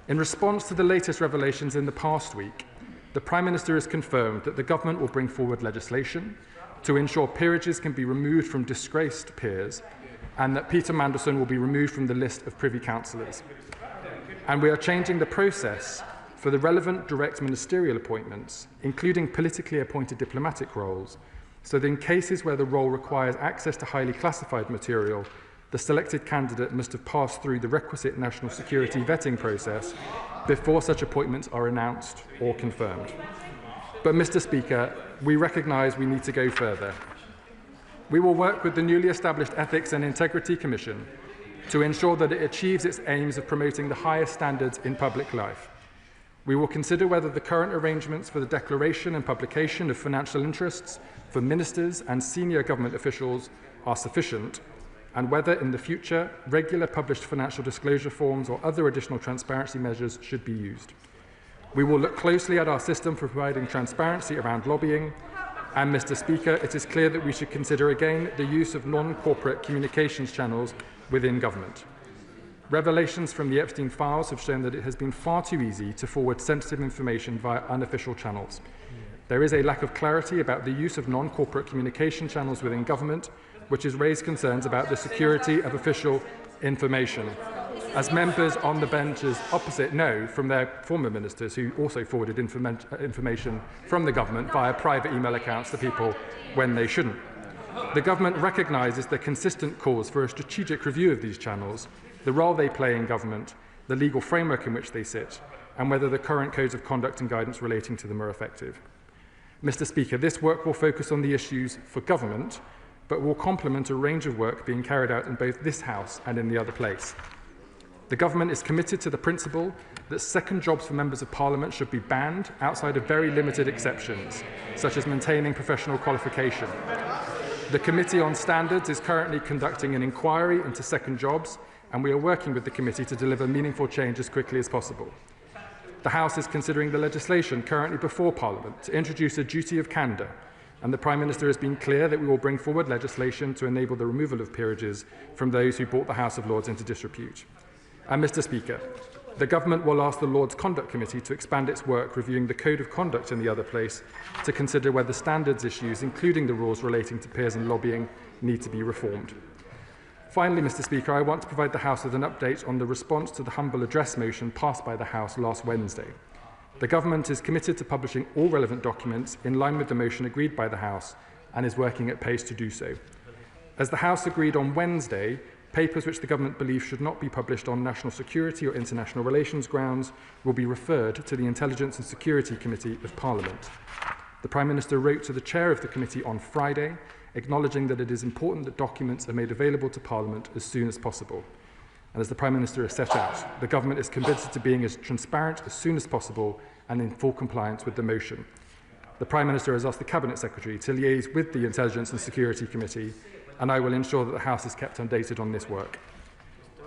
In response to the latest revelations in the past week, the Prime Minister has confirmed that the government will bring forward legislation to ensure peerages can be removed from disgraced peers, and that Peter Mandelson will be removed from the list of Privy Councillors. And we are changing the process for the relevant direct ministerial appointments, including politically appointed diplomatic roles, so that in cases where the role requires access to highly classified material, the selected candidate must have passed through the requisite national security vetting process before such appointments are announced or confirmed. But, Mr. Speaker, we recognise we need to go further. We will work with the newly established Ethics and Integrity Commission to ensure that it achieves its aims of promoting the highest standards in public life. We will consider whether the current arrangements for the declaration and publication of financial interests for ministers and senior government officials are sufficient, and whether in the future regular published financial disclosure forms or other additional transparency measures should be used. We will look closely at our system for providing transparency around lobbying, and, Mr. Speaker, it is clear that we should consider again the use of non-corporate communications channels within government. Revelations from the Epstein files have shown that it has been far too easy to forward sensitive information via unofficial channels. There is a lack of clarity about the use of non-corporate communication channels within government, which has raised concerns about the security of official information. As members on the benches opposite know from their former ministers who also forwarded information from the government via private email accounts to people when they shouldn't. The government recognises the consistent calls for a strategic review of these channels, the role they play in government, the legal framework in which they sit, and whether the current codes of conduct and guidance relating to them are effective. Mr. Speaker, this work will focus on the issues for government, but will complement a range of work being carried out in both this House and in the other place. The government is committed to the principle that second jobs for members of Parliament should be banned outside of very limited exceptions, such as maintaining professional qualification. The Committee on Standards is currently conducting an inquiry into second jobs, and we are working with the committee to deliver meaningful change as quickly as possible. The House is considering the legislation currently before Parliament to introduce a duty of candour, and the Prime Minister has been clear that we will bring forward legislation to enable the removal of peerages from those who brought the House of Lords into disrepute. And, Mr. Speaker, the Government will ask the Lords Conduct Committee to expand its work reviewing the Code of Conduct in the other place to consider whether standards issues, including the rules relating to peers and lobbying, need to be reformed. Finally, Mr. Speaker, I want to provide the House with an update on the response to the humble address motion passed by the House last Wednesday. The Government is committed to publishing all relevant documents in line with the motion agreed by the House and is working at pace to do so. As the House agreed on Wednesday, papers which the Government believes should not be published on national security or international relations grounds will be referred to the Intelligence and Security Committee of Parliament. The Prime Minister wrote to the Chair of the committee on Friday, acknowledging that it is important that documents are made available to Parliament as soon as possible. And as the Prime Minister has set out, the Government is committed to being as transparent as soon as possible and in full compliance with the motion. The Prime Minister has asked the Cabinet Secretary to liaise with the Intelligence and Security Committee, and I will ensure that the House is kept updated on this work.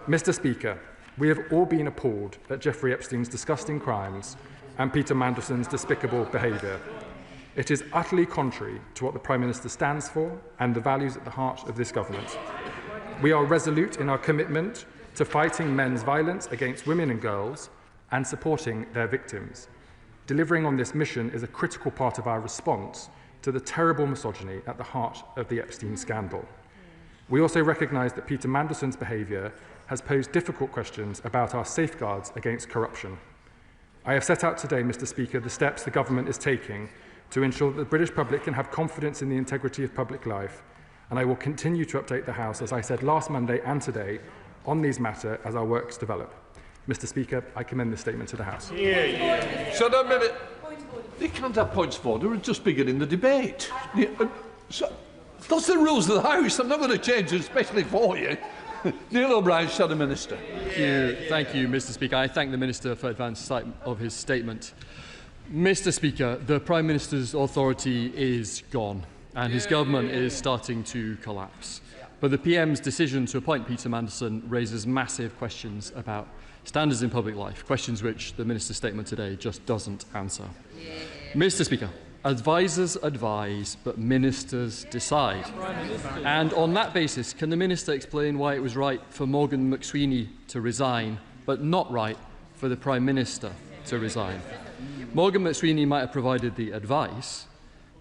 Mr. Speaker, we have all been appalled at Jeffrey Epstein's disgusting crimes and Peter Mandelson's despicable behaviour. It is utterly contrary to what the Prime Minister stands for and the values at the heart of this government. We are resolute in our commitment to fighting men's violence against women and girls and supporting their victims. Delivering on this mission is a critical part of our response to the terrible misogyny at the heart of the Epstein scandal. We also recognise that Peter Mandelson's behaviour has posed difficult questions about our safeguards against corruption. I have set out today, Mr. Speaker, the steps the government is taking to ensure that the British public can have confidence in the integrity of public life, and I will continue to update the House, as I said last Monday and today, on these matters as our works develop. Mr. Speaker, I commend this statement to the House. Shut up a minute. They can't have points of order. We're just beginning the debate. That's the rules of the House. I'm not going to change it, especially for you. Neil O'Brien, Shadow Minister. Thank you, Mr. Speaker. I thank the Minister for advance sight of his statement. Mr. Speaker, the Prime Minister's authority is gone and his government is starting to collapse. But the PM's decision to appoint Peter Mandelson raises massive questions about standards in public life, questions which the Minister's statement today just doesn't answer. Mr. Speaker, advisers advise, but ministers decide. And on that basis, can the Minister explain why it was right for Morgan McSweeney to resign, but not right for the Prime Minister to resign? Morgan McSweeney might have provided the advice,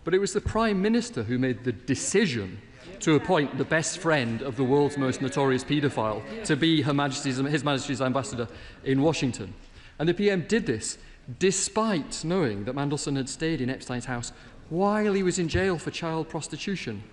but it was the Prime Minister who made the decision to appoint the best friend of the world's most notorious paedophile to be His Majesty's ambassador in Washington. And the PM did this despite knowing that Mandelson had stayed in Epstein's house while he was in jail for child prostitution.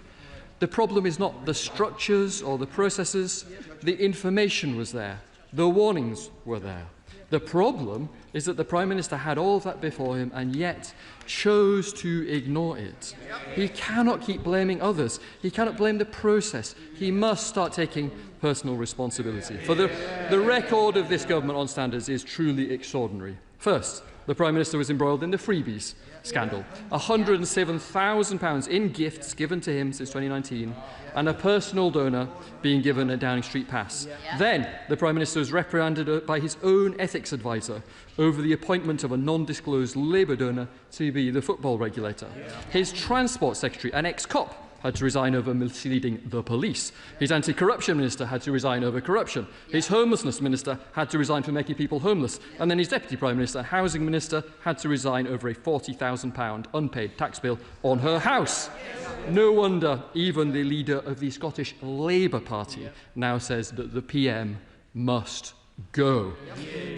The problem is not the structures or the processes. The information was there. The warnings were there. The problem is that the Prime Minister had all of that before him and yet chose to ignore it. He cannot keep blaming others. He cannot blame the process. He must start taking personal responsibility. For the record of this government on standards is truly extraordinary. First, the Prime Minister was embroiled in the freebies scandal. £107,000 in gifts given to him since 2019, and a personal donor being given a Downing Street pass. Then the Prime Minister was reprimanded by his own ethics advisor over the appointment of a non-disclosed Labour donor to be the football regulator. His Transport Secretary, an ex-cop, had to resign over misleading the police. His anti-corruption minister had to resign over corruption. His homelessness minister had to resign for making people homeless. And then his deputy prime minister, housing minister, had to resign over a £40,000 unpaid tax bill on her house. No wonder even the leader of the Scottish Labour Party now says that the PM must go.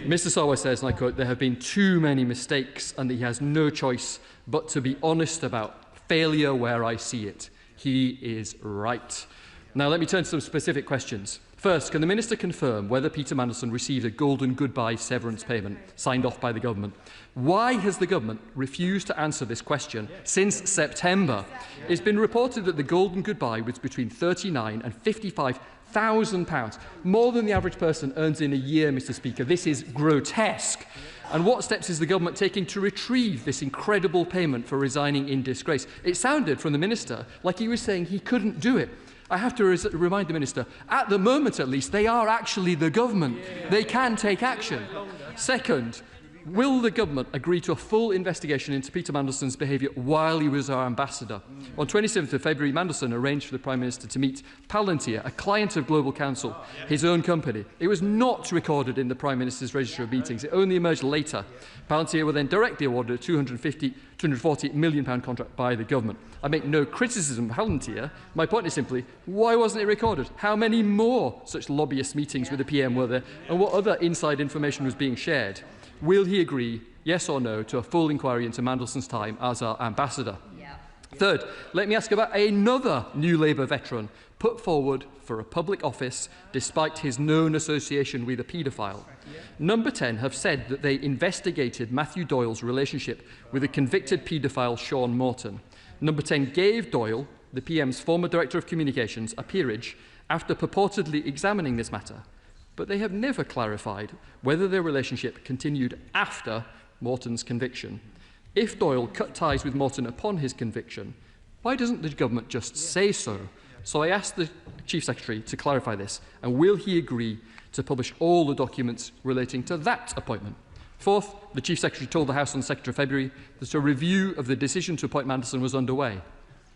Mr Sarwar says, and I quote, "There have been too many mistakes and that he has no choice but to be honest about failure where I see it." He is right. Now let me turn to some specific questions. First, can the Minister confirm whether Peter Mandelson received a golden goodbye severance payment signed off by the government? Why has the government refused to answer this question since September? It's been reported that the golden goodbye was between £39,000 and £55,000, more than the average person earns in a year, Mr Speaker. This is grotesque. And what steps is the government taking to retrieve this incredible payment for resigning in disgrace? It sounded from the Minister like he was saying he couldn't do it. I have to remind the Minister, at the moment at least, they are actually the government. They can take action. Second, will the government agree to a full investigation into Peter Mandelson's behaviour while he was our ambassador? On 27th of February, Mandelson arranged for the Prime Minister to meet Palantir, a client of Global Counsel, his own company. It was not recorded in the Prime Minister's register of meetings. It only emerged later. Palantir were then directly awarded a £240 million contract by the government. I make no criticism of Palantir. My point is simply, why wasn't it recorded? How many more such lobbyist meetings with the PM were there? And what other inside information was being shared? Will he agree, yes or no, to a full inquiry into Mandelson's time as our ambassador? Third, let me ask about another New Labour veteran put forward for a public office despite his known association with a paedophile. Number 10 have said that they investigated Matthew Doyle's relationship with a convicted paedophile, Sean Morton. Number 10 gave Doyle, the PM's former Director of Communications, a peerage after purportedly examining this matter. But they have never clarified whether their relationship continued after Morton's conviction. If Doyle cut ties with Morton upon his conviction, why doesn't the government just say so? So I asked the Chief Secretary to clarify this, and will he agree to publish all the documents relating to that appointment? Fourth, the Chief Secretary told the House on the 2nd of February that a review of the decision to appoint Mandelson was underway.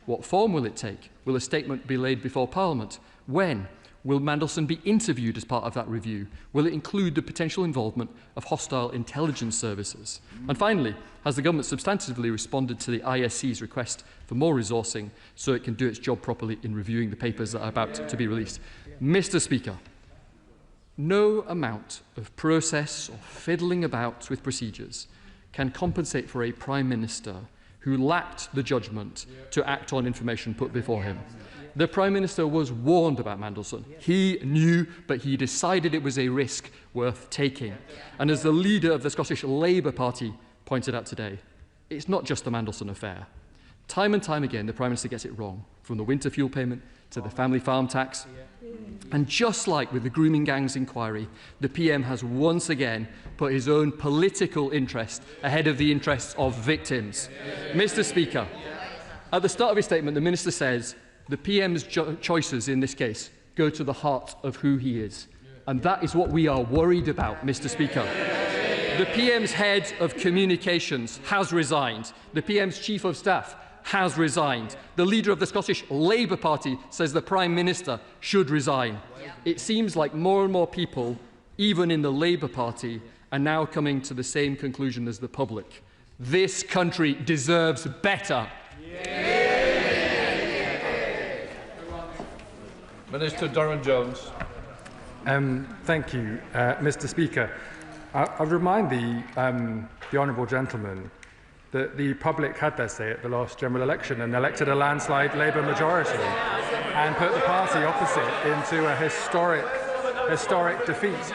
What form will it take? Will a statement be laid before Parliament? When? Will Mandelson be interviewed as part of that review? Will it include the potential involvement of hostile intelligence services? And finally, has the government substantively responded to the ISC's request for more resourcing so it can do its job properly in reviewing the papers that are about to be released? Mr. Speaker, no amount of process or fiddling about with procedures can compensate for a Prime Minister who lacked the judgment to act on information put before him. The Prime Minister was warned about Mandelson. He knew, but he decided it was a risk worth taking. And as the leader of the Scottish Labour Party pointed out today, it's not just the Mandelson affair. Time and time again, the Prime Minister gets it wrong, from the winter fuel payment to the family farm tax. And just like with the grooming gangs inquiry, the PM has once again put his own political interest ahead of the interests of victims. Mr. Speaker, at the start of his statement, the Minister says the PM's choices in this case go to the heart of who he is. And that is what we are worried about, Mr. Speaker. The PM's head of communications has resigned. The PM's chief of staff has resigned. The leader of the Scottish Labour Party says the Prime Minister should resign. It seems like more and more people, even in the Labour Party, are now coming to the same conclusion as the public. This country deserves better. Minister Darren Jones. Thank you, Mr. Speaker. I'll remind the honourable gentleman that the public had their say at the last general election and elected a landslide Labour majority and put the party opposite into a historic defeat.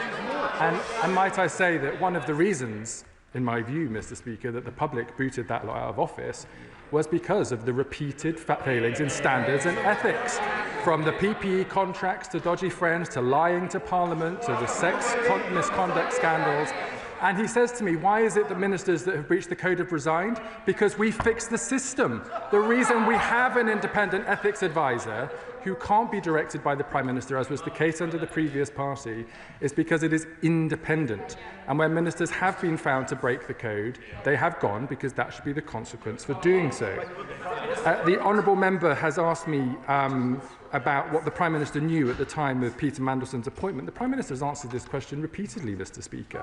And might I say that one of the reasons, in my view, Mr. Speaker, that the public booted that lot out of office was because of the repeated failings in standards and ethics. From the PPE contracts to dodgy friends to lying to Parliament to the sex misconduct scandals. And he says to me, why is it that ministers that have breached the code have resigned? Because we fixed the system. The reason we have an independent ethics advisor who can't be directed by the Prime Minister, as was the case under the previous party, is because it is independent. And when ministers have been found to break the code, they have gone, because that should be the consequence for doing so. The honourable member has asked me about what the Prime Minister knew at the time of Peter Mandelson's appointment. The Prime Minister has answered this question repeatedly, Mr. Speaker.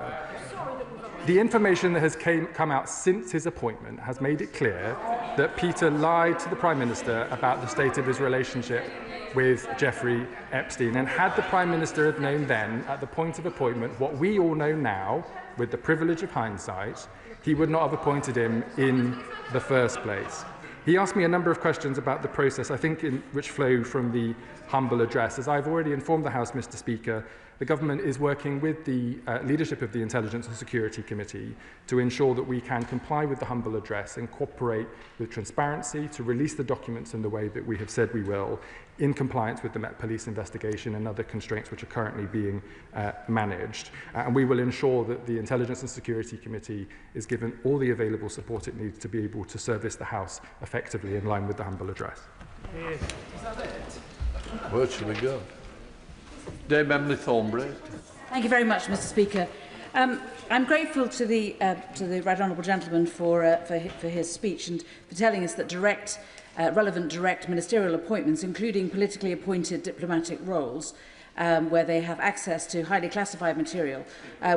The information that has come out since his appointment has made it clear that Peter lied to the Prime Minister about the state of his relationship with Jeffrey Epstein. And had the Prime Minister have known then, at the point of appointment, what we all know now, with the privilege of hindsight, he would not have appointed him in the first place. He asked me a number of questions about the process, I think, which flow from the humble address. As I've already informed the House, Mr. Speaker, the government is working with the leadership of the Intelligence and Security Committee to ensure that we can comply with the humble address and cooperate with transparency to release the documents in the way that we have said we will, in compliance with the Met Police investigation and other constraints which are currently being managed. And we will ensure that the Intelligence and Security Committee is given all the available support it needs to be able to service the House effectively in line with the humble address. Is that it? Where should we go? Dame Emily Thornbury. Thank you very much, Mr. Speaker. I'm grateful to the right honourable gentleman for his speech and for telling us that relevant direct ministerial appointments, including politically appointed diplomatic roles, where they have access to highly classified material,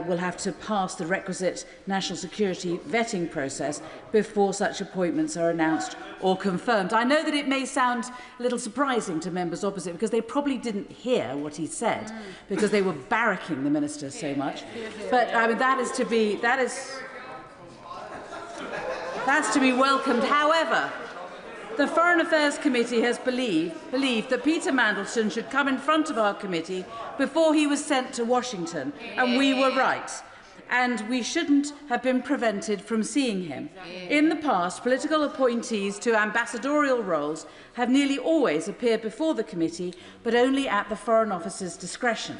will have to pass the requisite national security vetting process before such appointments are announced or confirmed. I know that it may sound a little surprising to members opposite because they probably didn't hear what he said because they were barracking the minister so much. But I mean, that's to be welcomed. However, the Foreign Affairs Committee has believed that Peter Mandelson should come in front of our committee before he was sent to Washington, and we were right. And we shouldn't have been prevented from seeing him. In the past, political appointees to ambassadorial roles have nearly always appeared before the committee, but only at the Foreign Office's discretion.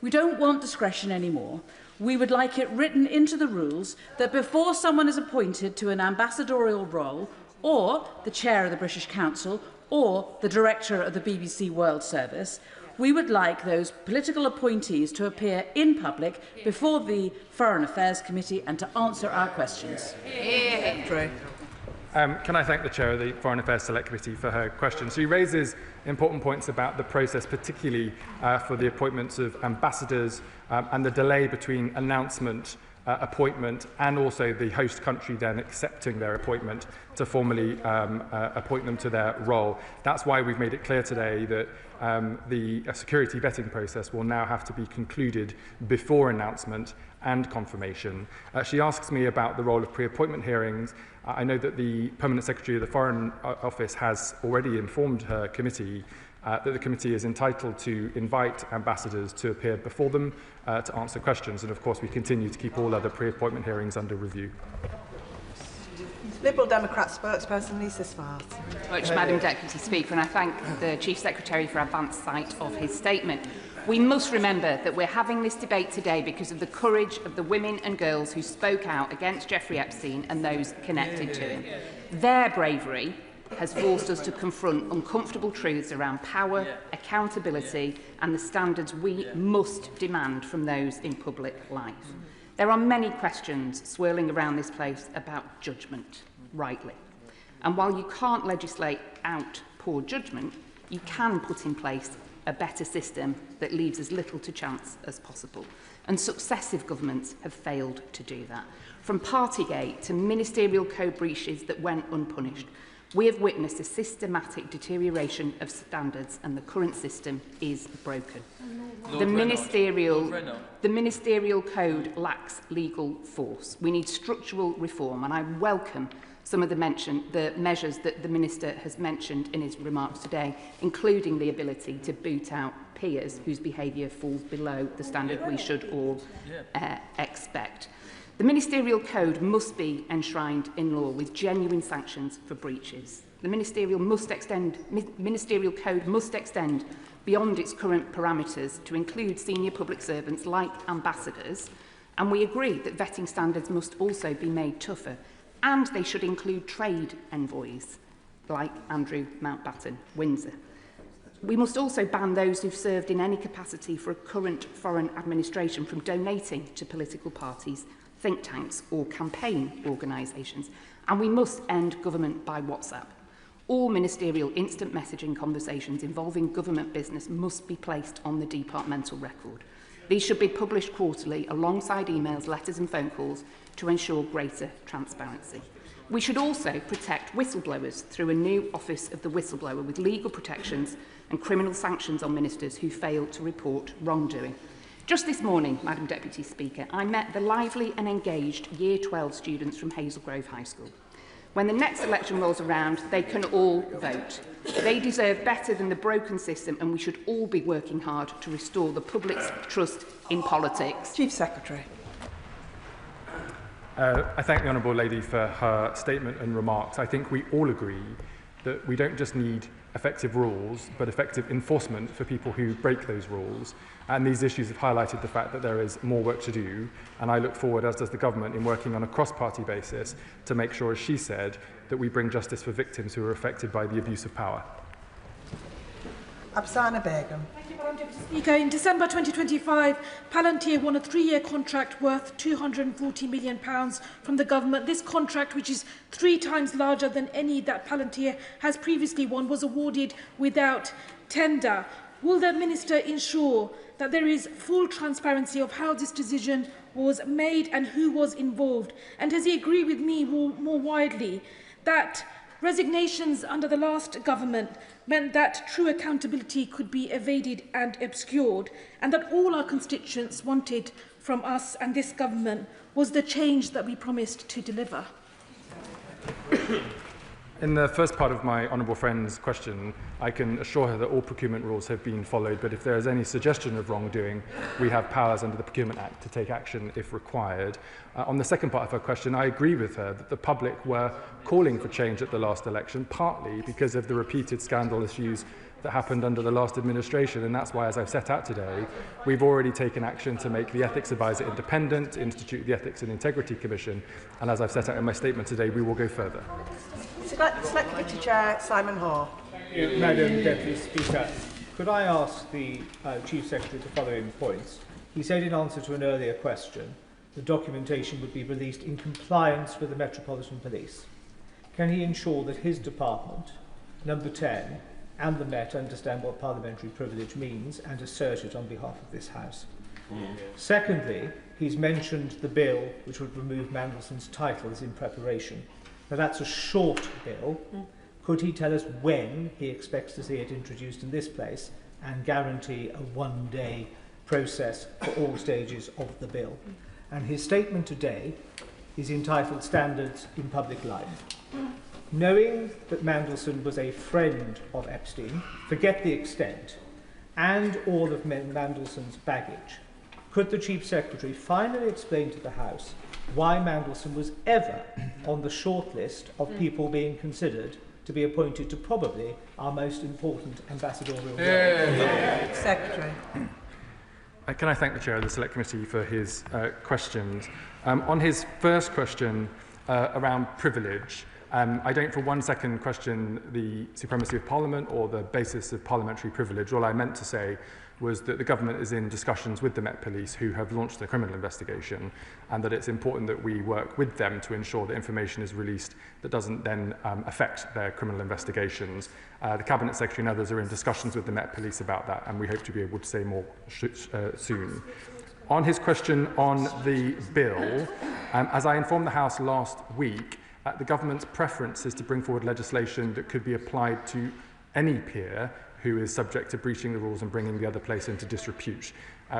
We don't want discretion anymore. We would like it written into the rules that before someone is appointed to an ambassadorial role, or the chair of the British Council, or the director of the BBC World Service, we would like those political appointees to appear in public before the Foreign Affairs Committee and to answer our questions. Can I thank the Chair of the Foreign Affairs Select Committee for her question? She raises important points about the process, particularly for the appointments of ambassadors and the delay between announcement, appointment, and also the host country then accepting their appointment to formally appoint them to their role. That's why we've made it clear today that the security vetting process will now have to be concluded before announcement and confirmation. She asks me about the role of pre-appointment hearings. I know that the Permanent Secretary of the Foreign Office has already informed her committee that the committee is entitled to invite ambassadors to appear before them to answer questions, and of course we continue to keep all other pre-appointment hearings under review. Liberal Democrat spokesperson Lisa Smart. Much, Madam Deputy Speaker, and I thank the Chief Secretary for advance sight of his statement. We must remember that we're having this debate today because of the courage of the women and girls who spoke out against Jeffrey Epstein and those connected to him. Their bravery has forced us to confront uncomfortable truths around power, accountability and the standards we must demand from those in public life. There are many questions swirling around this place about judgment, rightly. And while you can't legislate out poor judgment, you can put in place a better system that leaves as little to chance as possible. And successive governments have failed to do that. From Partygate to ministerial code breaches that went unpunished, we have witnessed a systematic deterioration of standards and the current system is broken. The ministerial code lacks legal force. We need structural reform, and I welcome some of the measures that the Minister has mentioned in his remarks today, including the ability to boot out peers whose behaviour falls below the standard we should all expect. The Ministerial Code must be enshrined in law with genuine sanctions for breaches. The Ministerial Code must extend beyond its current parameters to include senior public servants like ambassadors, and we agree that vetting standards must also be made tougher, and they should include trade envoys like Andrew Mountbatten, Windsor. We must also ban those who've served in any capacity for a current foreign administration from donating to political parties, think tanks or campaign organisations, and we must end government by WhatsApp. All ministerial instant messaging conversations involving government business must be placed on the departmental record. These should be published quarterly alongside emails, letters and phone calls to ensure greater transparency. We should also protect whistleblowers through a new Office of the Whistleblower with legal protections and criminal sanctions on ministers who fail to report wrongdoing. Just this morning, Madam Deputy Speaker, I met the lively and engaged Year 12 students from Hazel Grove High School. When the next election rolls around, they can all vote. They deserve better than the broken system, and we should all be working hard to restore the public's trust in politics. Chief Secretary. I thank the Honourable Lady for her statement and remarks. I think we all agree that we don't just need effective rules, but effective enforcement for people who break those rules. And these issues have highlighted the fact that there is more work to do. And I look forward, as does the government, in working on a cross-party basis to make sure, as she said, that we bring justice for victims who are affected by the abuse of power. Absana Begum. Thank you, Madam Deputy Speaker. In December 2025, Palantir won a 3-year contract worth £240 million from the government. This contract, which is 3 times larger than any that Palantir has previously won, was awarded without tender. Will the Minister ensure that there is full transparency of how this decision was made and who was involved? And does he agree with me more widely that resignations under the last government meant that true accountability could be evaded and obscured, and that all our constituents wanted from us and this government was the change that we promised to deliver? In the first part of my honourable friend's question, I can assure her that all procurement rules have been followed, but if there is any suggestion of wrongdoing, we have powers under the Procurement Act to take action if required. On the second part of her question, I agree with her that the public were calling for change at the last election, partly because of the repeated scandal issues that happened under the last administration, and that's why, as I've set out today, we've already taken action to make the Ethics Advisor independent, institute the Ethics and Integrity Commission, and as I've set out in my statement today, we will go further. Select Committee Chair Simon Hoare. Madam Deputy Speaker, could I ask the Chief Secretary the following points? He said in answer to an earlier question the documentation would be released in compliance with the Metropolitan Police. Can he ensure that his department, number 10, and the Met understand what parliamentary privilege means and assert it on behalf of this House? Secondly, he's mentioned the bill which would remove Mandelson's title is in preparation. Now that's a short bill. Could he tell us when he expects to see it introduced in this place and guarantee a one-day process for all stages of the bill? And his statement today is entitled Standards in Public Life. Knowing that Mandelson was a friend of Epstein, forget the extent, and all of Mandelson's baggage, could the Chief Secretary finally explain to the House why Mandelson was ever on the short list of people being considered to be appointed to probably our most important ambassadorial role? Secretary. Can I thank the Chair of the Select Committee for his questions? On his first question around privilege, I don't for one second question the supremacy of Parliament or the basis of parliamentary privilege. All I meant to say was that the government is in discussions with the Met Police, who have launched a criminal investigation, and that it's important that we work with them to ensure that information is released that doesn't then affect their criminal investigations. The Cabinet Secretary and others are in discussions with the Met Police about that, and we hope to be able to say more soon. On his question on the bill, as I informed the House last week, the government's preference is to bring forward legislation that could be applied to any peer who is subject to breaching the rules and bringing the other place into disrepute.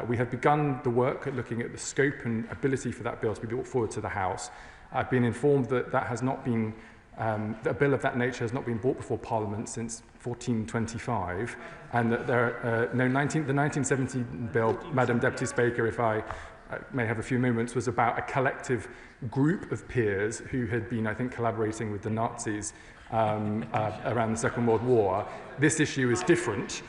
We have begun the work at looking at the scope and ability for that bill to be brought forward to the House. I've been informed that that has not been, a bill of that nature has not been brought before Parliament since 1425, and that there are the 1970 bill, Madam Deputy Speaker, if I may have a few moments, was about a collective group of peers who had been, I think, collaborating with the Nazis around the Second World War. This issue is different.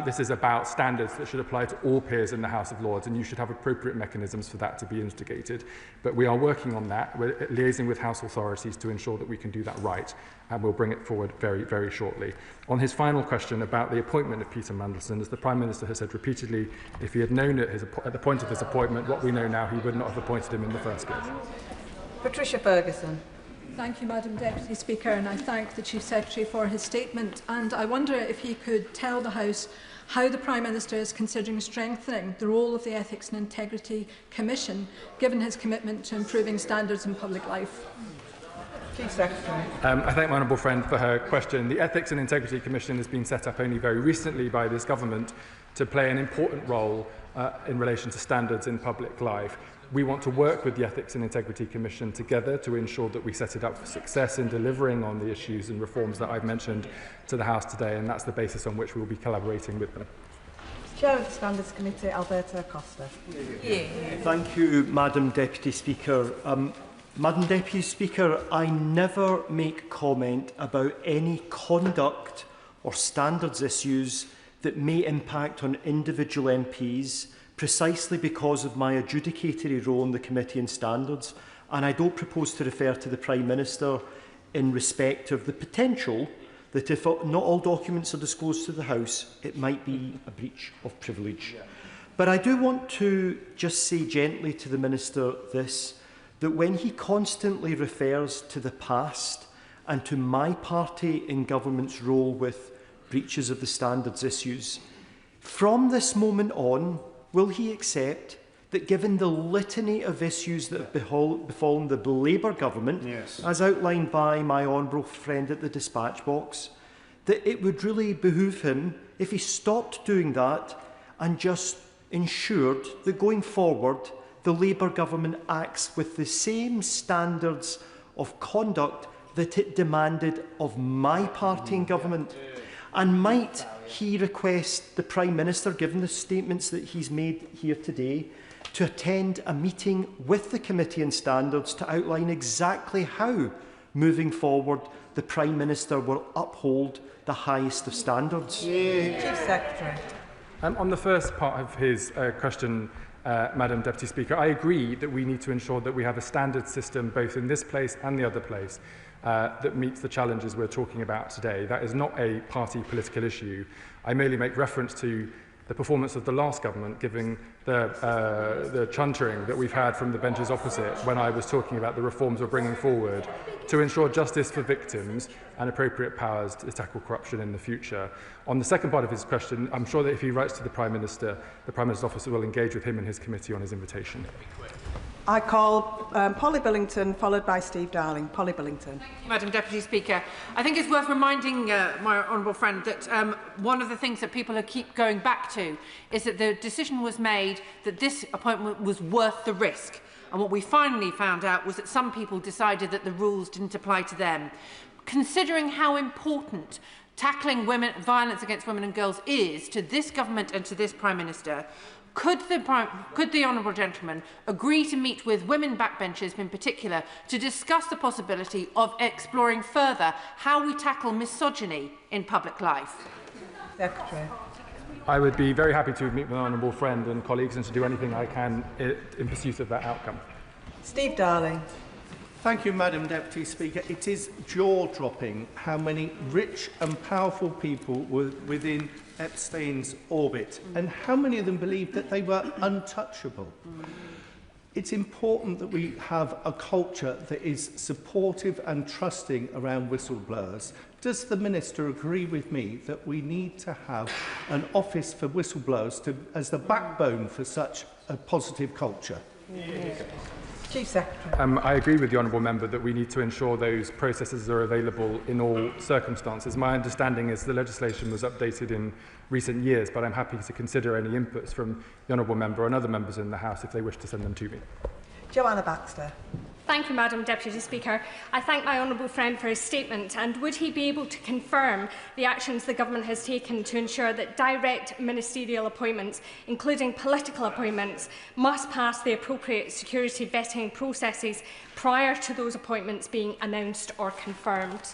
This is about standards that should apply to all peers in the House of Lords, and you should have appropriate mechanisms for that to be instigated. But we are working on that. We're liaising with House authorities to ensure that we can do that right, and we'll bring it forward very, very shortly. On his final question about the appointment of Peter Mandelson, as the Prime Minister has said repeatedly, if he had known at the point of his appointment what we know now, he would not have appointed him in the first place. Patricia Ferguson. Thank you, Madam Deputy Speaker, and I thank the Chief Secretary for his statement. And I wonder if he could tell the House how the Prime Minister is considering strengthening the role of the Ethics and Integrity Commission, given his commitment to improving standards in public life. Chief Secretary. I thank my honourable friend for her question. The Ethics and Integrity Commission has been set up only very recently by this government to play an important role in relation to standards in public life. We want to work with the Ethics and Integrity Commission together to ensure that we set it up for success in delivering on the issues and reforms that I've mentioned to the House today, and that's the basis on which we will be collaborating with them. Chair of the Standards Committee, Alberto Costa. Thank you, Madam Deputy Speaker. Madam Deputy Speaker, I never make comment about any conduct or standards issues that may impact on individual MPs, precisely because of my adjudicatory role in the Committee on Standards, and I don't propose to refer to the Prime Minister in respect of the potential that if not all documents are disclosed to the House, it might be a breach of privilege. But I do want to just say gently to the Minister this, that when he constantly refers to the past and to my party in government's role with breaches of the standards issues, from this moment on, will he accept that given the litany of issues that have befallen the Labour government, as outlined by my honourable friend at the dispatch box, that it would really behove him if he stopped doing that and just ensured that going forward the Labour government acts with the same standards of conduct that it demanded of my party in government? And might he request the Prime Minister, given the statements that he's made here today, to attend a meeting with the Committee on Standards to outline exactly how, moving forward, the Prime Minister will uphold the highest of standards? Chief Secretary. On the first part of his question, Madam Deputy Speaker, I agree that we need to ensure that we have a standard system both in this place and the other place that meets the challenges we're talking about today. That is not a party political issue. I merely make reference to the performance of the last government, given the chuntering that we've had from the benches opposite when I was talking about the reforms we're bringing forward to ensure justice for victims and appropriate powers to tackle corruption in the future. On the second part of his question, I'm sure that if he writes to the Prime Minister's office will engage with him and his committee on his invitation. I call Polly Billington, followed by Steve Darling. Polly Billington. Thank you, Madam Deputy Speaker. I think it's worth reminding my honourable friend that one of the things that people keep going back to is that the decision was made that this appointment was worth the risk. And what we finally found out was that some people decided that the rules didn't apply to them. Considering how important tackling violence against women and girls is to this government and to this Prime Minister, could the honourable gentleman agree to meet with women backbenchers in particular to discuss the possibility of exploring further how we tackle misogyny in public life? Secretary. I would be very happy to meet with my honourable friend and colleagues and to do anything I can in pursuit of that outcome. Steve Darling. Thank you, Madam Deputy Speaker. It is jaw-dropping how many rich and powerful people were within Epstein's orbit and how many of them believed that they were untouchable. It's important that we have a culture that is supportive and trusting around whistleblowers. Does the Minister agree with me that we need to have an office for whistleblowers as the backbone for such a positive culture? Chief Secretary. I agree with the honourable member that we need to ensure those processes are available in all circumstances. My understanding is the legislation was updated in recent years, but I'm happy to consider any inputs from the honourable member and other members in the House if they wish to send them to me. Joanna Baxter. Thank you, Madam Deputy Speaker. I thank my honourable friend for his statement, and would he be able to confirm the actions the Government has taken to ensure that direct ministerial appointments, including political appointments, must pass the appropriate security vetting processes prior to those appointments being announced or confirmed?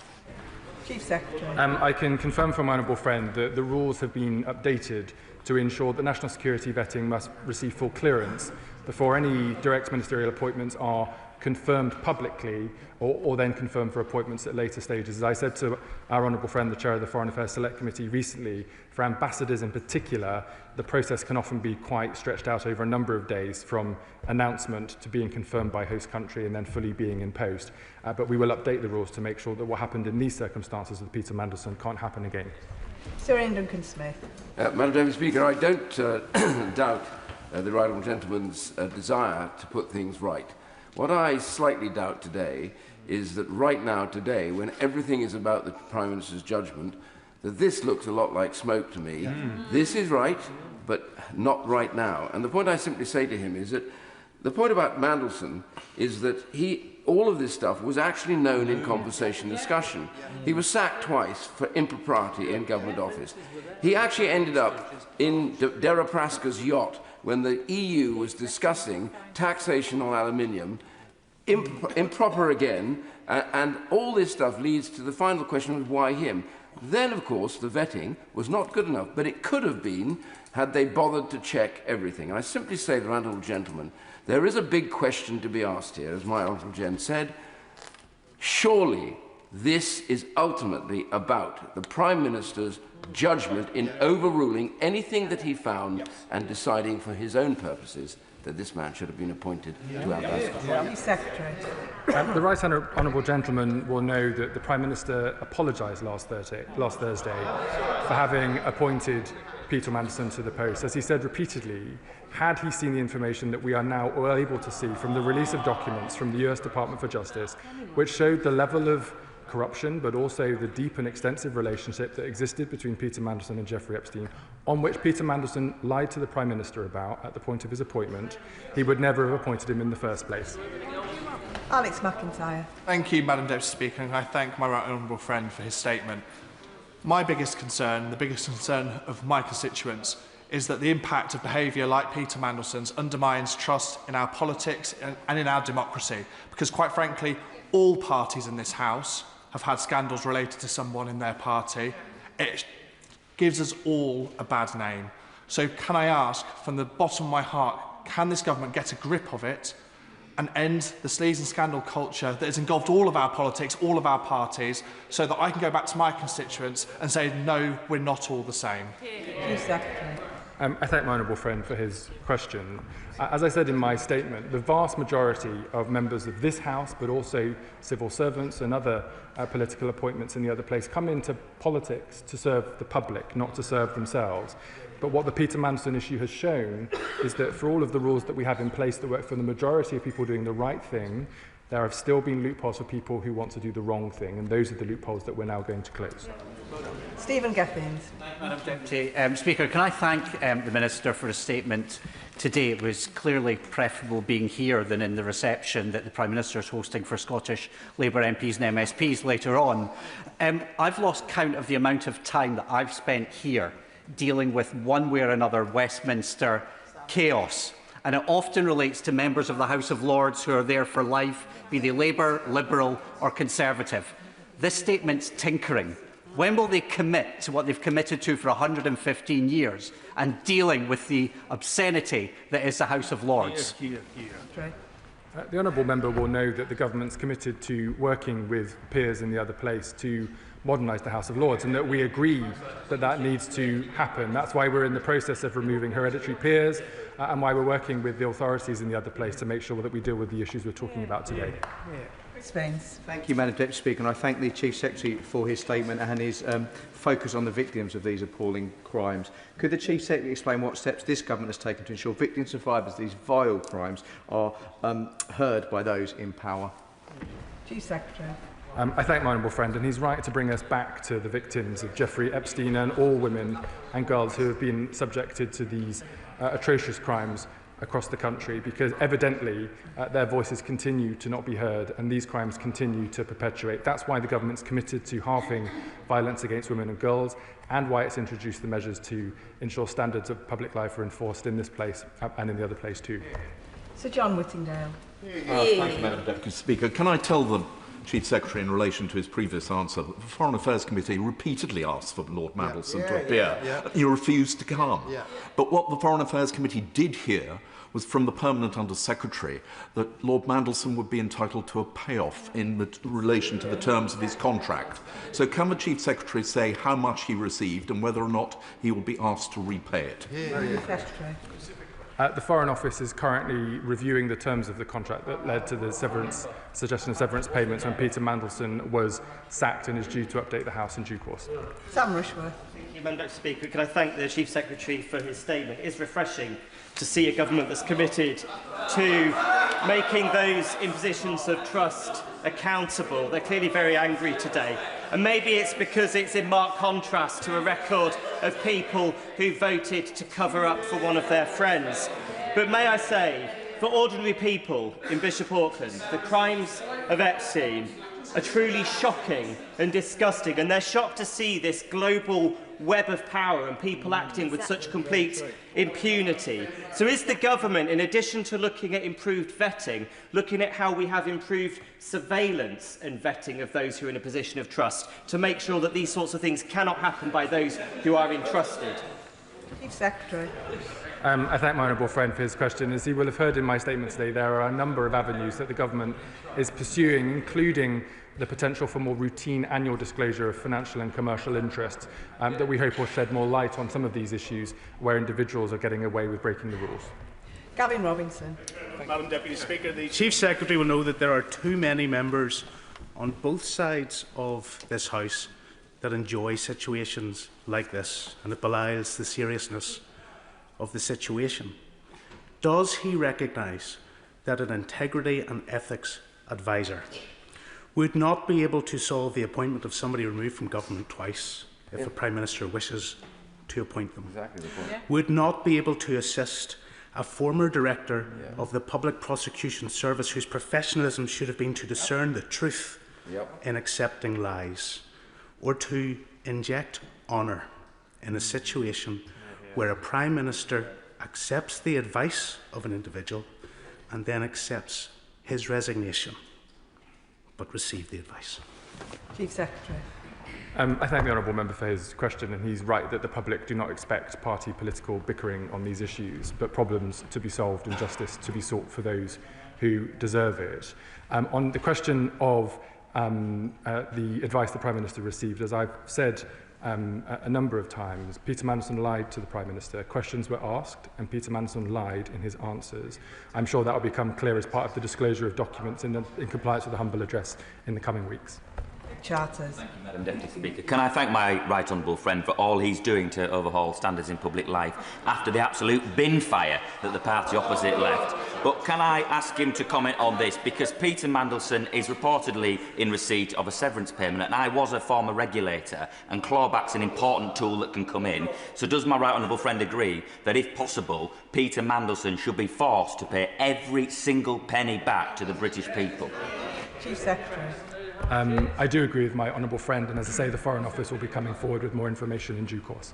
Chief Secretary. I can confirm from my honourable friend that the rules have been updated to ensure that national security vetting must receive full clearance before any direct ministerial appointments are confirmed publicly or then confirmed for appointments at later stages. As I said to our honourable friend, the Chair of the Foreign Affairs Select Committee recently, for ambassadors in particular, the process can often be quite stretched out over a number of days from announcement to being confirmed by host country and then fully being in post. But we will update the rules to make sure that what happened in these circumstances with Peter Mandelson can't happen again. Sir Ian Duncan-Smith. Madam Deputy Speaker, I don't doubt the right honourable gentleman's desire to put things right. What I slightly doubt today is that right now, today, when everything is about the Prime Minister's judgment, that this looks a lot like smoke to me. This is right, but not right now. And the point I simply say to him is that the point about Mandelson is that all of this stuff was actually known in conversation discussion. He was sacked twice for impropriety in government office. He actually ended up in Deripaska's yacht when the EU was discussing taxation on aluminium, improper again, and all this stuff leads to the final question of why him. Then, of course, the vetting was not good enough, but it could have been had they bothered to check everything. And I simply say to the honourable gentleman, there is a big question to be asked here, as my honourable gent said. Surely this is ultimately about the Prime Minister's judgment in overruling anything that he found and deciding for his own purposes that this man should have been appointed to our Chief Secretary. The right honourable gentleman will know that the Prime Minister apologised last Thursday for having appointed Peter Mandelson to the post. As he said repeatedly, had he seen the information that we are now all able to see from the release of documents from the US Department for Justice, which showed the level of corruption, but also the deep and extensive relationship that existed between Peter Mandelson and Jeffrey Epstein, on which Peter Mandelson lied to the Prime Minister about at the point of his appointment, he would never have appointed him in the first place. Alex McIntyre. Thank you, Madam Deputy Speaker, and I thank my right honourable friend for his statement. My biggest concern, the biggest concern of my constituents, is that the impact of behaviour like Peter Mandelson's undermines trust in our politics and in our democracy, because quite frankly, all parties in this House have had scandals related to someone in their party. It gives us all a bad name. So can I ask, from the bottom of my heart, can this government get a grip of it and end the sleaze and scandal culture that has engulfed all of our politics, all of our parties, so that I can go back to my constituents and say, no, we're not all the same? Chief Secretary. I thank my honourable friend for his question. As I said in my statement, the vast majority of members of this House, but also civil servants and other political appointments in the other place, come into politics to serve the public, not to serve themselves. But what the Peter Mandelson issue has shown is that for all of the rules that we have in place that work for the majority of people doing the right thing, there have still been loopholes for people who want to do the wrong thing, and those are the loopholes that we're now going to close. Stephen Gethins. Madam Deputy Speaker, can I thank the Minister for his statement today? It was clearly preferable being here than in the reception that the Prime Minister is hosting for Scottish Labour MPs and MSPs later on. I've lost count of the amount of time that I've spent here dealing with one way or another Westminster chaos. And it often relates to members of the House of Lords who are there for life, be they Labour, Liberal or Conservative. This statement's tinkering. When will they commit to what they've committed to for 115 years and dealing with the obscenity that is the House of Lords? The honourable member will know that the government's committed to working with peers in the other place to modernise the House of Lords, and that we agree that that needs to happen. That's why we're in the process of removing hereditary peers and why we're working with the authorities in the other place to make sure that we deal with the issues we're talking about today. Spence. Thank you, Madam Deputy Speaker, and I thank the Chief Secretary for his statement and his focus on the victims of these appalling crimes. Could the Chief Secretary explain what steps this government has taken to ensure victims and survivors of these vile crimes are heard by those in power? Chief Secretary. I thank my honourable friend, and he's right to bring us back to the victims of Jeffrey Epstein and all women and girls who have been subjected to these atrocious crimes across the country, because evidently their voices continue to not be heard and these crimes continue to perpetuate. That's why the government's committed to halving violence against women and girls, and why it's introduced the measures to ensure standards of public life are enforced in this place and in the other place too. Sir John Whittingdale. Thank you, Madam Deputy Speaker. Can I tell the Chief Secretary, in relation to his previous answer, that the Foreign Affairs Committee repeatedly asked for Lord Mandelson to appear. You refused to come. But what the Foreign Affairs Committee did hear was from the Permanent Under-Secretary that Lord Mandelson would be entitled to a payoff in relation to the terms of his contract. So can the Chief Secretary say how much he received and whether or not he will be asked to repay it? The Foreign Office is currently reviewing the terms of the contract that led to the suggestion of severance payments when Peter Mandelson was sacked, and is due to update the House in due course. Sam Rushworth. Thank you, Madam Deputy Speaker. Can I thank the Chief Secretary for his statement? It is refreshing to see a government that's committed to making those in positions of trust accountable. They're clearly very angry today. And maybe it's because it's in marked contrast to a record of people who voted to cover up for one of their friends. But may I say, for ordinary people in Bishop Auckland, the crimes of Epstein are truly shocking and disgusting, and they're shocked to see this global web of power and people acting with such complete impunity. So is the government, in addition to looking at improved vetting, looking at how we have improved surveillance and vetting of those who are in a position of trust to make sure that these sorts of things cannot happen by those who are entrusted? Chief Secretary. I thank my honourable friend for his question. As he will have heard in my statement today, there are a number of avenues that the government is pursuing, including the potential for more routine annual disclosure of financial and commercial interests that we hope will shed more light on some of these issues where individuals are getting away with breaking the rules. Gavin Robinson. Madam Deputy Speaker, the Chief Secretary will know that there are too many members on both sides of this House that enjoy situations like this, and it belies the seriousness of the situation. Does he recognise that an integrity and ethics advisor would not be able to solve the appointment of somebody removed from government twice if the Prime Minister wishes to appoint them? Exactly the point. Would not be able to assist a former director of the Public Prosecution Service whose professionalism should have been to discern the truth in accepting lies, or to inject honour in a situation where a Prime Minister accepts the advice of an individual and then accepts his resignation, but receive the advice? Chief Secretary. I thank the honourable member for his question, and he's right that the public do not expect party political bickering on these issues, but problems to be solved and justice to be sought for those who deserve it. On the question of the advice the Prime Minister received, as I've said a number of times, Peter Mandelson lied to the Prime Minister. Questions were asked, and Peter Mandelson lied in his answers. I'm sure that will become clear as part of the disclosure of documents in compliance with the humble address in the coming weeks. Charters. Thank you, Madam Deputy Speaker. Can I thank my right honourable friend for all he's doing to overhaul standards in public life after the absolute bin fire that the party opposite left? But can I ask him to comment on this? Because Peter Mandelson is reportedly in receipt of a severance payment, and I was a former regulator, and clawback's an important tool that can come in. So does my right honourable friend agree that, if possible, Peter Mandelson should be forced to pay every single penny back to the British people? Chief Secretary. I do agree with my honourable friend, and as I say, the Foreign Office will be coming forward with more information in due course.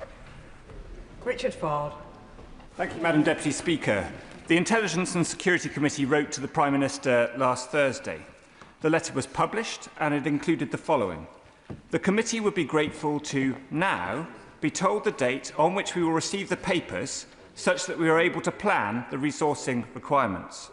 Richard Ford. Thank you, Madam Deputy Speaker. The Intelligence and Security Committee wrote to the Prime Minister last Thursday. The letter was published, and it included the following. The committee would be grateful to now be told the date on which we will receive the papers, such that we are able to plan the resourcing requirements.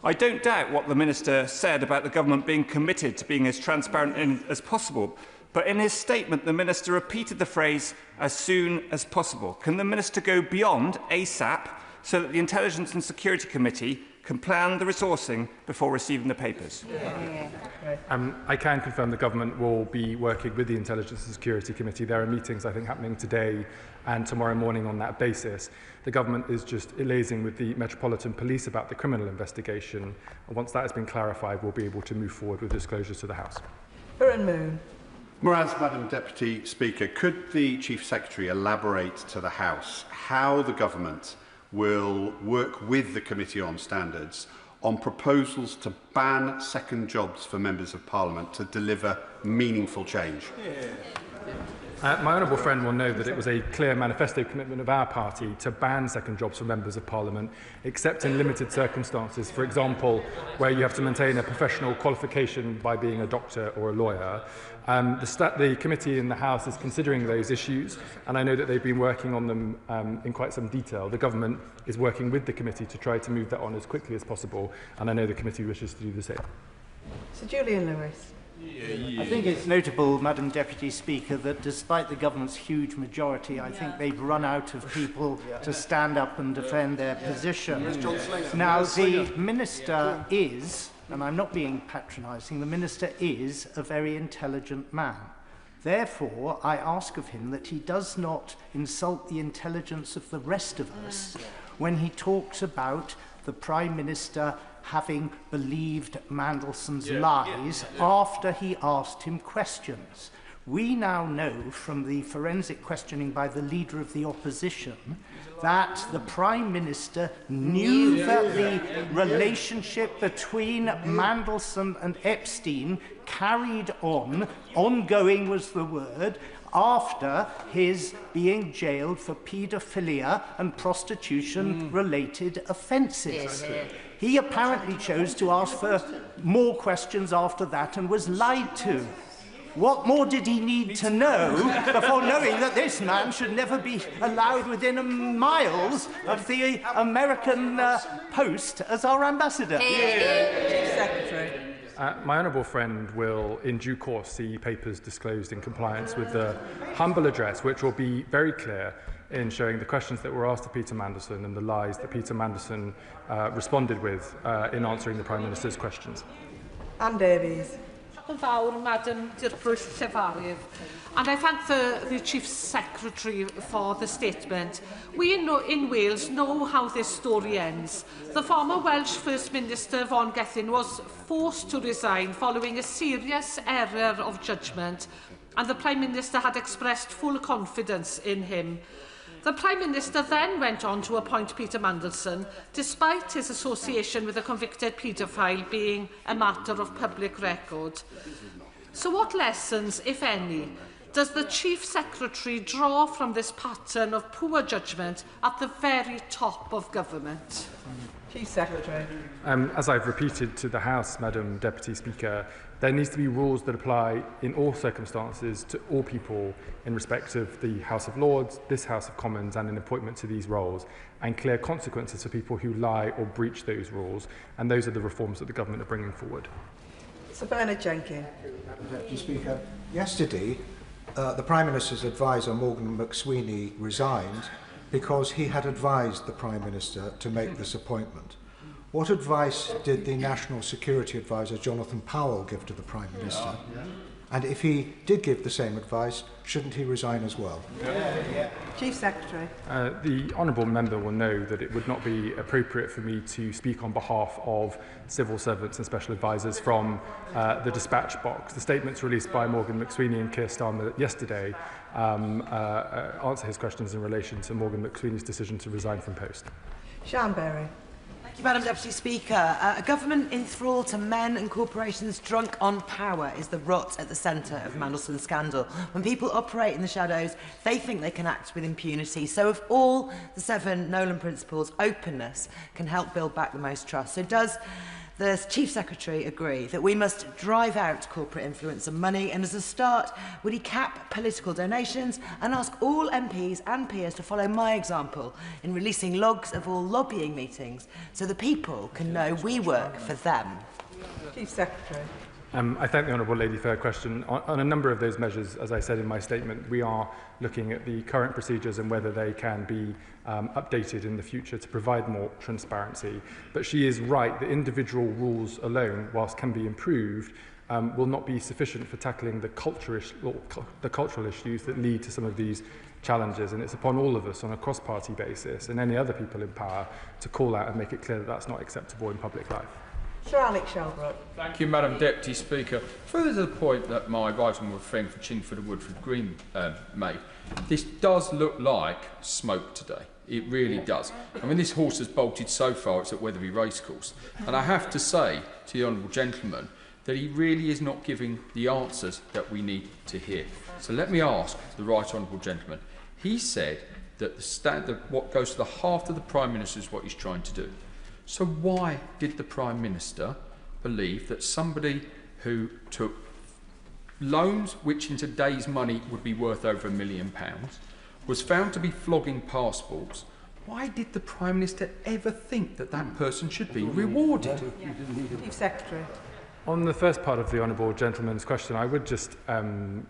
I don't doubt what the Minister said about the government being committed to being as transparent as possible, but in his statement the Minister repeated the phrase "as soon as possible." Can the Minister go beyond ASAP so that the Intelligence and Security Committee can plan the resourcing before receiving the papers? I can confirm the government will be working with the Intelligence and Security Committee. There are meetings, I think, happening today and tomorrow morning on that basis. The government is just liaising with the Metropolitan Police about the criminal investigation. Once that has been clarified, we'll be able to move forward with disclosures to the House. Burren Moon. Whereas, Madam Deputy Speaker, could the Chief Secretary elaborate to the House how the government will work with the Committee on Standards on proposals to ban second jobs for members of Parliament to deliver meaningful change. My honourable friend will know that it was a clear manifesto commitment of our party to ban second jobs for members of Parliament, except in limited circumstances. For example, where you have to maintain a professional qualification by being a doctor or a lawyer. The committee in the House is considering those issues, and I know that they've been working on them in quite some detail. The government is working with the committee to try to move that on as quickly as possible, and I know the committee wishes to do the same. Sir Julian Lewis. I think it's notable, Madam Deputy Speaker, that despite the government's huge majority, I think they've run out of people to stand up and defend their position. Now, the Minister is, and I'm not being patronising, the Minister is a very intelligent man. Therefore, I ask of him that he does not insult the intelligence of the rest of us when he talks about the Prime Minister having believed Mandelson's lies after he asked him questions. We now know from the forensic questioning by the Leader of the Opposition that the Prime Minister knew that the relationship between Mandelson and Epstein carried on, ongoing was the word, after his being jailed for paedophilia and prostitution-related offences. He apparently chose to ask for more questions after that and was lied to. What more did he need to know before knowing that this man should never be allowed within miles of the American post as our ambassador? Chief Secretary. My honourable friend will, in due course, see papers disclosed in compliance with the humble address, which will be very clear in showing the questions that were asked to Peter Mandelson and the lies that Peter Mandelson responded with in answering the Prime Minister's questions. Anne Davies. Madam Secretary, and I thank the Chief Secretary for the statement. We in Wales know how this story ends. The former Welsh First Minister Vaughan Gething was forced to resign following a serious error of judgment, and the Prime Minister had expressed full confidence in him. The Prime Minister then went on to appoint Peter Mandelson, despite his association with a convicted paedophile being a matter of public record. So what lessons, if any, does the Chief Secretary draw from this pattern of poor judgment at the very top of government? Chief Secretary. As I've repeated to the House, Madam Deputy Speaker, there needs to be rules that apply in all circumstances to all people in respect of the House of Lords, this House of Commons, and in appointment to these roles, and clear consequences for people who lie or breach those rules. And those are the reforms that the government are bringing forward. Sir Bernard Jenkins. Madam Deputy Speaker, yesterday the Prime Minister's advisor, Morgan McSweeney, resigned because he had advised the Prime Minister to make this appointment. What advice did the National Security Advisor, Jonathan Powell, give to the Prime Minister? And if he did give the same advice, shouldn't he resign as well? Chief Secretary. The honourable member will know that it would not be appropriate for me to speak on behalf of civil servants and special advisors from the dispatch box. The statements released by Morgan McSweeney and Keir Starmer yesterday answer his questions in relation to Morgan McSweeney's decision to resign from post. Sian Berry. Madam Deputy Speaker, a government enthralled to men and corporations drunk on power is the rot at the centre of Mandelson's scandal. When people operate in the shadows, they think they can act with impunity. So of all the 7 Nolan principles, openness can help build back the most trust. So does the Chief Secretary agree that we must drive out corporate influence and money, and as a start, would he cap political donations and ask all MPs and peers to follow my example in releasing logs of all lobbying meetings so the people can know we work for them? Chief Secretary. I thank the Honourable Lady for her question. On a number of those measures, as I said in my statement, we are looking at the current procedures and whether they can be updated in the future to provide more transparency. But she is right that individual rules alone, whilst can be improved, will not be sufficient for tackling the cultural issues that lead to some of these challenges. And it's upon all of us on a cross-party basis and any other people in power to call out and make it clear that that's not acceptable in public life. Sir Alex Shelbrooke. Thank you, Madam Deputy Speaker. Further to the point that my right honourable friend for Chingford and Woodford Green made, this does look like smoke today. It really does. I mean, this horse has bolted so far, it's at Wetherby Racecourse. And I have to say to the honourable gentleman that he really is not giving the answers that we need to hear. So let me ask the right honourable gentleman. He said that what goes to the heart of the Prime Minister is what he's trying to do. So why did the Prime Minister believe that somebody who took loans which in today's money would be worth over £1 million was found to be flogging passports? Why did the Prime Minister ever think that that person should be rewarded? Chief Secretary. On the first part of the honourable gentleman's question, I would just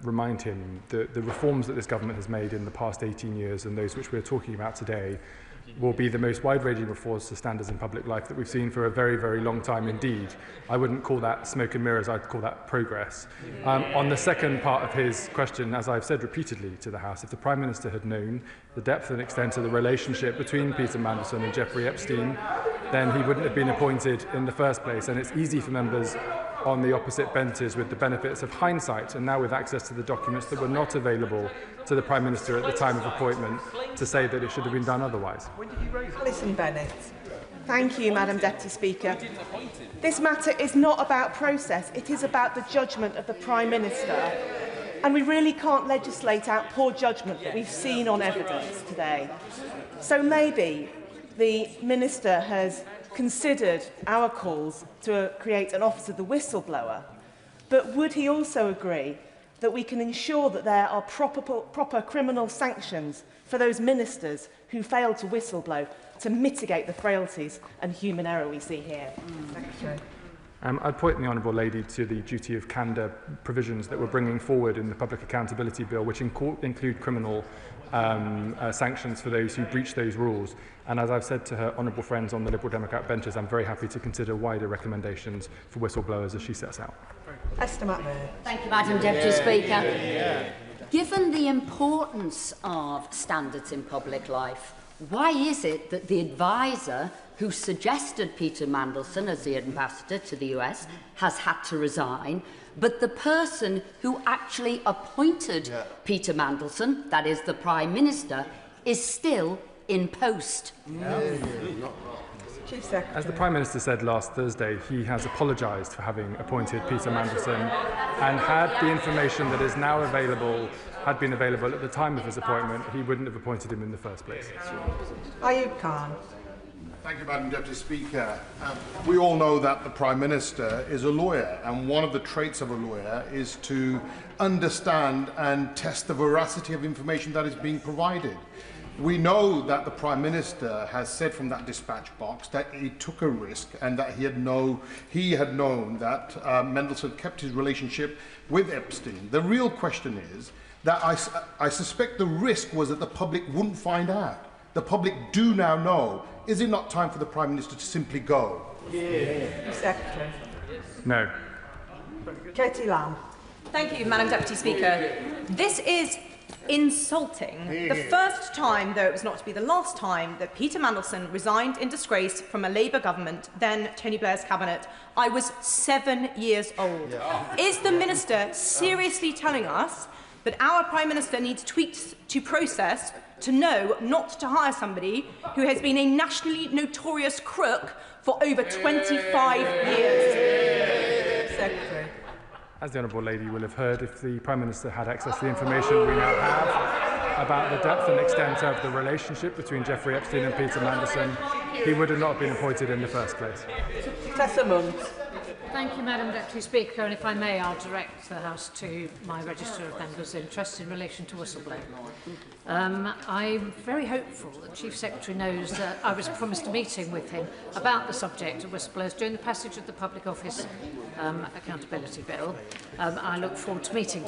remind him that the reforms that this government has made in the past 18 years and those which we're talking about today will be the most wide-ranging reforms to standards in public life that we've seen for a very, very long time indeed. I wouldn't call that smoke and mirrors, I'd call that progress. On the second part of his question, as I've said repeatedly to the House, if the Prime Minister had known the depth and extent of the relationship between Peter Mandelson and Jeffrey Epstein, then he wouldn't have been appointed in the first place. And it's easy for members on the opposite benches with the benefits of hindsight and now with access to the documents that were not available to the Prime Minister at the time of appointment to say that it should have been done otherwise. Alison Bennett. Thank you, Madam Deputy Speaker. This matter is not about process, it is about the judgment of the Prime Minister. And we really can't legislate out poor judgment that we've seen on evidence today. So maybe the Minister has considered our calls to create an Office of the Whistleblower, but would he also agree that we can ensure that there are proper criminal sanctions for those ministers who fail to whistleblow to mitigate the frailties and human error we see here? I'd point the Honourable Lady to the duty of candour provisions that we're bringing forward in the Public Accountability Bill, which include criminal sanctions for those who breach those rules. And as I've said to her honourable friends on the Liberal Democrat benches, I'm very happy to consider wider recommendations for whistleblowers as she sets out. Esther McMahon. Thank you, Madam Deputy Speaker. Given the importance of standards in public life, why is it that the advisor who suggested Peter Mandelson as the ambassador to the US has had to resign, but the person who actually appointed Peter Mandelson, that is the Prime Minister, is still in post? Chief Secretary. As the Prime Minister said last Thursday, he has apologised for having appointed Peter Mandelson, and had the information that is now available had been available at the time of his appointment, he wouldn't have appointed him in the first place. Ayub Khan. Thank you, Madam Deputy Speaker. We all know that the Prime Minister is a lawyer, and one of the traits of a lawyer is to understand and test the veracity of information that is being provided. We know that the Prime Minister has said from that dispatch box that he took a risk and that he had known that Mandelson kept his relationship with Epstein. The real question is that I suspect the risk was that the public wouldn't find out. The public do now know. Is it not time for the Prime Minister to simply go? Secretary. No. Katie Lamb. Thank you, Madam Deputy Speaker. This is insulting. The first time, though it was not to be the last time, that Peter Mandelson resigned in disgrace from a Labour government, then Tony Blair's cabinet, I was 7 years old. Is the Minister seriously telling us that our Prime Minister needs tweaks to process to know not to hire somebody who has been a nationally notorious crook for over 25 years? Secretary. As the Honourable Lady will have heard, if the Prime Minister had access to the information we now have about the depth and extent of the relationship between Jeffrey Epstein and Peter Mandelson, he would have not been appointed in the first place. Tessa Munt. Thank you, Madam Deputy Speaker, and if I may, I'll direct the House to my register of members' interests in relation to whistleblowing. I'm very hopeful that Chief Secretary knows that I was promised a meeting with him about the subject of whistleblowers during the passage of the Public Office Accountability Bill. I look forward to meeting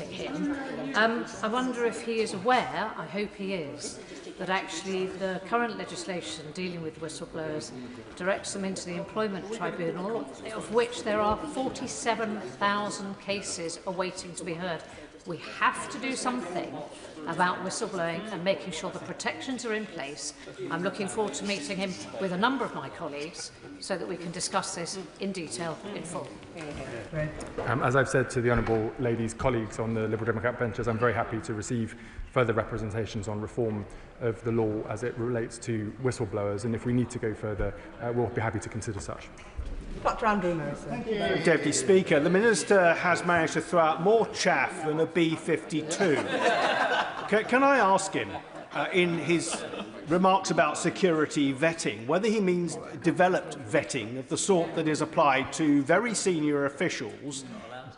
him. I wonder if he is aware, I hope he is, that actually the current legislation dealing with whistleblowers directs them into the Employment Tribunal, of which there are 47,000 cases awaiting to be heard. We have to do something about whistleblowing and making sure the protections are in place. I'm looking forward to meeting him with a number of my colleagues so that we can discuss this in detail in full. As I've said to the Honourable Lady's colleagues on the Liberal Democrat benches, I'm very happy to receive further representations on reform of the law as it relates to whistleblowers, and if we need to go further, we'll be happy to consider such. Dr. Andrew Morrison. Deputy Speaker, the Minister has managed to throw out more chaff than a B-52. Can I ask him, in his remarks about security vetting, whether he means developed vetting of the sort that is applied to very senior officials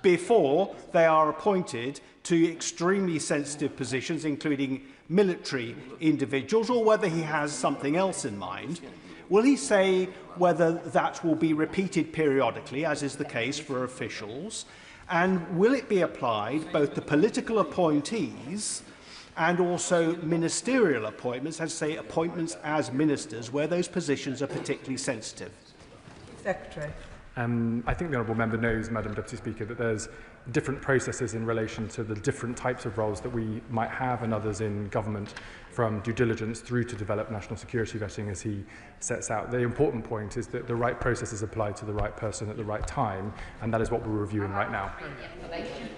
before they are appointed to extremely sensitive positions, including military individuals, or whether he has something else in mind? Will he say whether that will be repeated periodically, as is the case for officials? And will it be applied both to political appointees and also ministerial appointments, as say appointments as ministers, where those positions are particularly sensitive? Secretary. I think the Honourable Member knows, Madam Deputy Speaker, that there's different processes in relation to the different types of roles that we might have and others in government, from due diligence through to develop national security vetting, as he sets out. The important point is that the right process is applied to the right person at the right time, and that is what we're reviewing right now.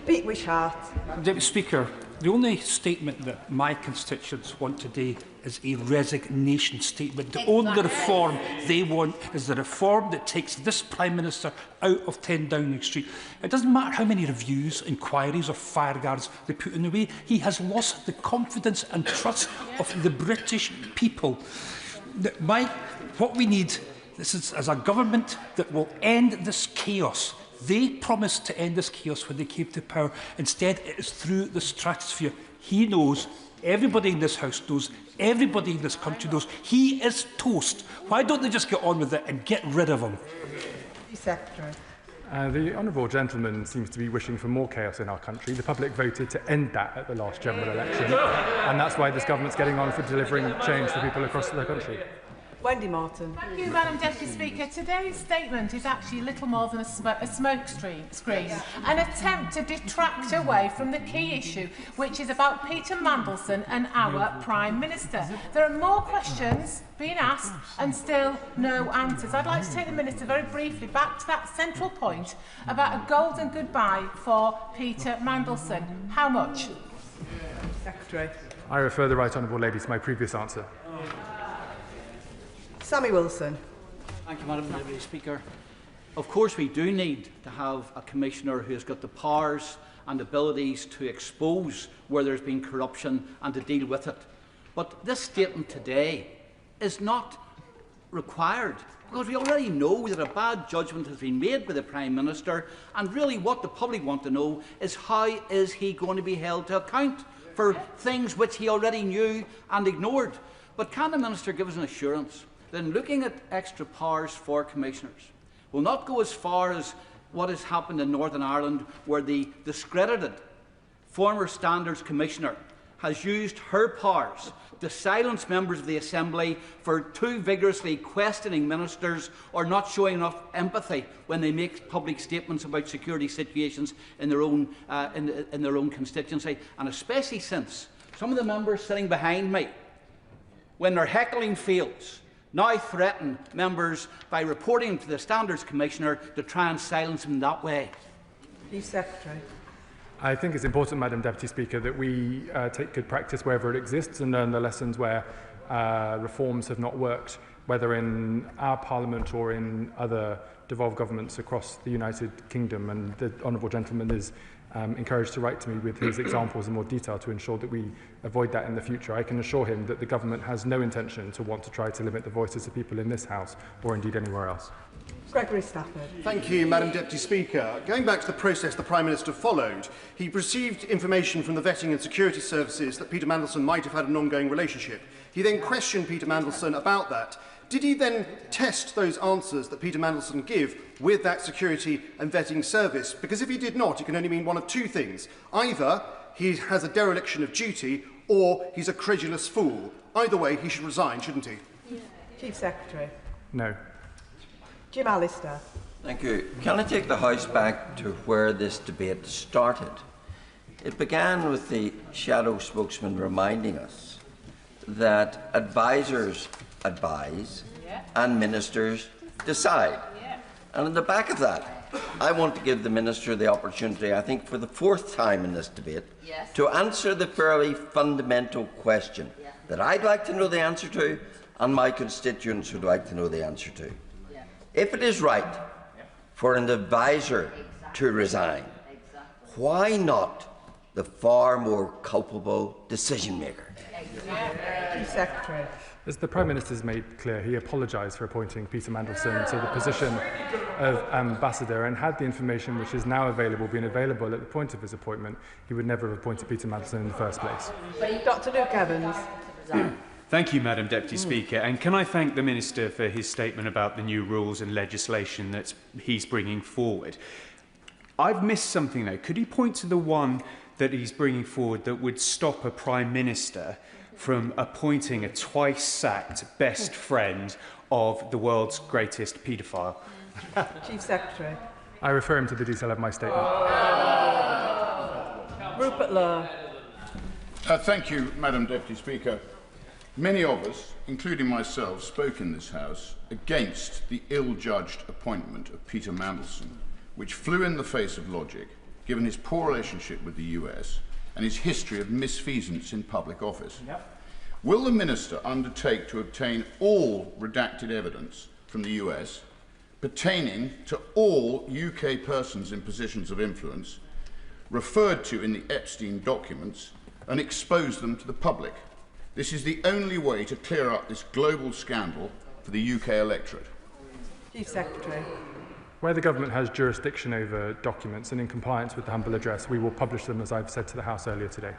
Pete Wishart. Deputy Speaker, the only statement that my constituents want today is a resignation statement. The only reform they want is the reform that takes this Prime Minister out of 10 Downing Street. It doesn't matter how many reviews, inquiries or fireguards they put in the way. He has lost the confidence and trust of the British people. What we need is a government that will end this chaos. They promised to end this chaos when they came to power. Instead, it is through the stratosphere. He knows, everybody in this House knows, everybody in this country knows, he is toast. Why don't they just get on with it and get rid of him? Secretary. The honourable gentleman seems to be wishing for more chaos in our country. The public voted to end that at the last general election, and that's why this government's getting on for delivering change for people across the country. Wendy Martin. Thank you, Madam Deputy Speaker. Today's statement is actually little more than a smoke screen, an attempt to detract away from the key issue, which is about Peter Mandelson and our Prime Minister. There are more questions being asked and still no answers. I'd like to take the Minister very briefly back to that central point about a golden goodbye for Peter Mandelson. How much? Secretary. I refer the Right Honourable Lady to my previous answer. Sammy Wilson. Thank you, Madam Deputy Speaker. Of course, we do need to have a Commissioner who has got the powers and abilities to expose where there's been corruption and to deal with it. But this statement today is not required, because we already know that a bad judgment has been made by the Prime Minister, and really what the public want to know is how is he going to be held to account for things which he already knew and ignored. But can the Minister give us an assurance that in looking at extra powers for Commissioners will not go as far as what has happened in Northern Ireland, where the discredited former Standards Commissioner has used her powers to silence members of the Assembly for too vigorously questioning ministers or not showing enough empathy when they make public statements about security situations in their own constituency, and especially since some of the members sitting behind me, when their heckling fails, now threaten members by reporting to the Standards Commissioner to try and silence them that way. Chief Secretary. I think it's important, Madam Deputy Speaker, that we take good practice wherever it exists and learn the lessons where reforms have not worked, whether in our Parliament or in other devolved governments across the United Kingdom. And the Honourable Gentleman is encouraged to write to me with his examples in more detail to ensure that we avoid that in the future. I can assure him that the government has no intention to want to try to limit the voices of people in this House or indeed anywhere else. Gregory Stafford. Thank you, Madam Deputy Speaker. Going back to the process the Prime Minister followed, he received information from the vetting and security services that Peter Mandelson might have had an ongoing relationship. He then questioned Peter Mandelson about that. Did he then test those answers that Peter Mandelson gave with that security and vetting service? Because if he did not, it can only mean one of two things. Either he has a dereliction of duty or he's a credulous fool. Either way, he should resign, shouldn't he? Chief Secretary. No. Jim Allister. Thank you. Can I take the House back to where this debate started? It began with the shadow spokesman reminding us that advisers advise and ministers decide. And in the back of that, I want to give the Minister the opportunity, I think for the 4th time in this debate, to answer the fairly fundamental question that I'd like to know the answer to and my constituents would like to know the answer to. If it is right for an adviser to resign, why not the far more culpable decision maker? Chief Secretary. As the Prime Minister has made clear, he apologised for appointing Peter Mandelson to the position of Ambassador, and had the information which is now available been available at the point of his appointment, he would never have appointed Peter Mandelson in the first place. Dr. Luke Evans. Thank you, Madam Deputy Speaker. And can I thank the Minister for his statement about the new rules and legislation that he's bringing forward. I've missed something, though. Could he point to the one that he's bringing forward that would stop a Prime Minister from appointing a twice-sacked best friend of the world's greatest paedophile? Chief Secretary. I refer him to the detail of my statement. Rupert Law. Thank you, Madam Deputy Speaker. Many of us, including myself, spoke in this House against the ill-judged appointment of Peter Mandelson, which flew in the face of logic, given his poor relationship with the US and his history of misfeasance in public office. Will the Minister undertake to obtain all redacted evidence from the US pertaining to all UK persons in positions of influence referred to in the Epstein documents and expose them to the public? This is the only way to clear up this global scandal for the UK electorate. Chief Secretary. Where the government has jurisdiction over documents and in compliance with the humble address, we will publish them, as I've said to the House earlier today.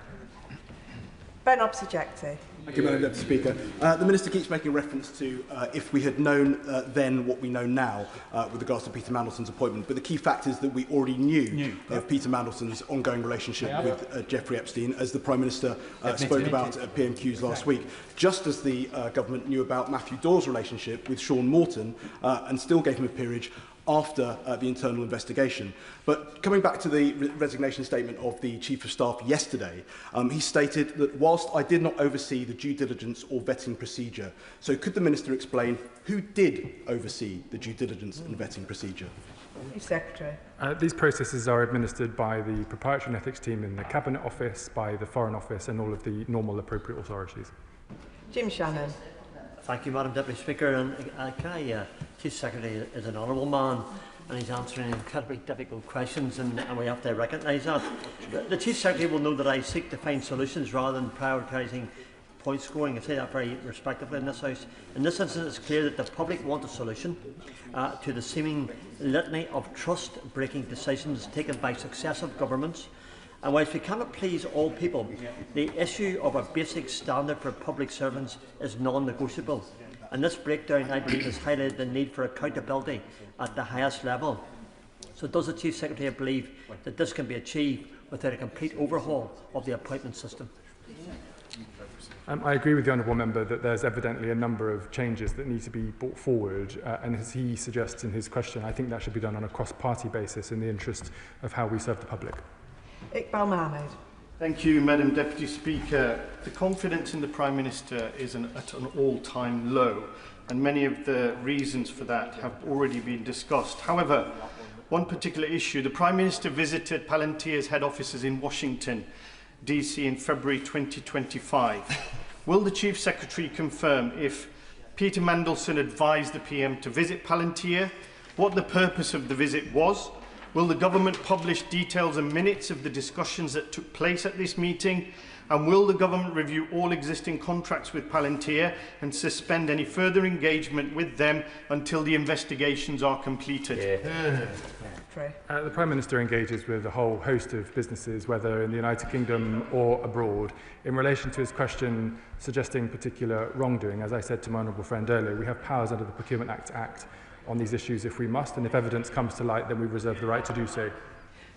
Ben Obsojecti. Thank you, Madam Deputy Speaker. The Minister keeps making reference to if we had known then what we know now with regards to Peter Mandelson's appointment. But the key fact is that we already knew of Peter Mandelson's ongoing relationship with Jeffrey Epstein, as the Prime Minister spoke about at PMQs last week, just as the government knew about Matthew Dawes' relationship with Sean Morton and still gave him a peerage after the internal investigation. But coming back to the resignation statement of the Chief of Staff yesterday, he stated that whilst I did not oversee the due diligence or vetting procedure, so could the Minister explain who did oversee the due diligence and vetting procedure? Chief Secretary. These processes are administered by the Proprietary and Ethics team in the Cabinet Office, by the Foreign Office and all of the normal appropriate authorities. Jim Shannon. Thank you, Madam Deputy Speaker. And Chief Secretary is an honourable man, and he's answering incredibly difficult questions, and we have to recognise that. The Chief Secretary will know that I seek to find solutions rather than prioritising point scoring. I say that very respectfully in this House. In this instance, it's clear that the public want a solution to the seeming litany of trust-breaking decisions taken by successive governments. And whilst we cannot please all people, the issue of a basic standard for public servants is non-negotiable. And this breakdown, I believe, has highlighted the need for accountability at the highest level. So does the Chief Secretary believe that this can be achieved without a complete overhaul of the appointment system? I agree with the Honourable Member that there's evidently a number of changes that need to be brought forward, and as he suggests in his question, I think that should be done on a cross-party basis in the interest of how we serve the public. Iqbal Mahmood. Thank you, Madam Deputy Speaker. The confidence in the Prime Minister is at an all-time low, and many of the reasons for that have already been discussed. However, one particular issue, the Prime Minister visited Palantir's head offices in Washington, DC in February 2025. Will the Chief Secretary confirm if Peter Mandelson advised the PM to visit Palantir, what the purpose of the visit was? Will the government publish details and minutes of the discussions that took place at this meeting? And will the government review all existing contracts with Palantir and suspend any further engagement with them until the investigations are completed? The Prime Minister engages with a whole host of businesses, whether in the United Kingdom or abroad. In relation to his question suggesting particular wrongdoing, as I said to my honourable friend earlier, we have powers under the Procurement Act to act on these issues if we must, and if evidence comes to light, then we reserve the right to do so.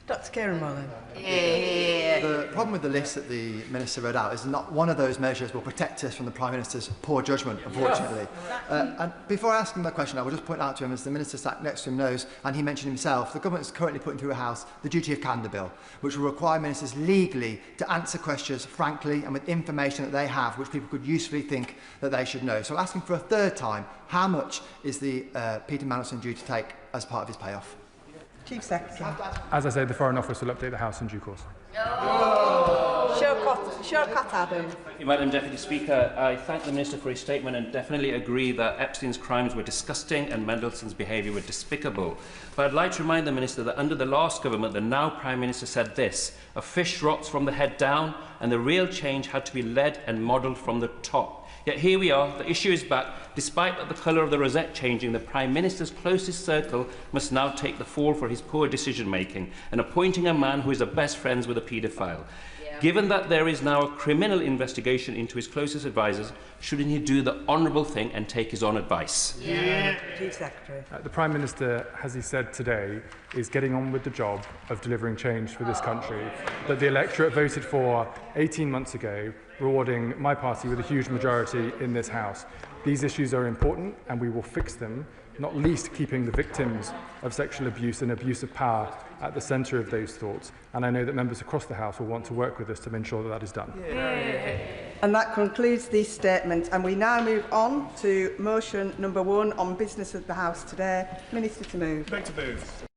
Dr Kieran Mullen. The problem with the list that the Minister read out is not one of those measures will protect us from the Prime Minister's poor judgment, unfortunately. And before I ask him that question, I will just point out to him, as the Minister sat next to him knows, and he mentioned himself, the Government is currently putting through a House the Duty of Candour Bill, which will require Ministers legally to answer questions frankly and with information that they have, which people could usefully think that they should know. So I'll ask him for a third time, how much is the Peter Mandelson due to take as part of his payoff? Chief Secretary. As I say, the Foreign Office will update the House in due course. Showkat Adam. Thank you, Madam Deputy Speaker. I thank the Minister for his statement and definitely agree that Epstein's crimes were disgusting and Mandelson's behaviour was despicable. But I'd like to remind the Minister that under the last government, the now Prime Minister said this: a fish rots from the head down, and the real change had to be led and modelled from the top. Yet here we are, the issue is back. Despite the colour of the rosette changing, the Prime Minister's closest circle must now take the fall for his poor decision-making and appointing a man who is the best friends with a paedophile. Given that there is now a criminal investigation into his closest advisers, shouldn't he do the honourable thing and take his own advice? Chief Secretary. The Prime Minister, as he said today, is getting on with the job of delivering change for this country that the electorate voted for 18 months ago, rewarding my party with a huge majority in this House. These issues are important and we will fix them, not least keeping the victims of sexual abuse and abuse of power at the centre of those thoughts. And I know that members across the House will want to work with us to ensure that that is done. And that concludes the statement. And we now move on to motion number 1 on business of the House today. Minister to move. To move.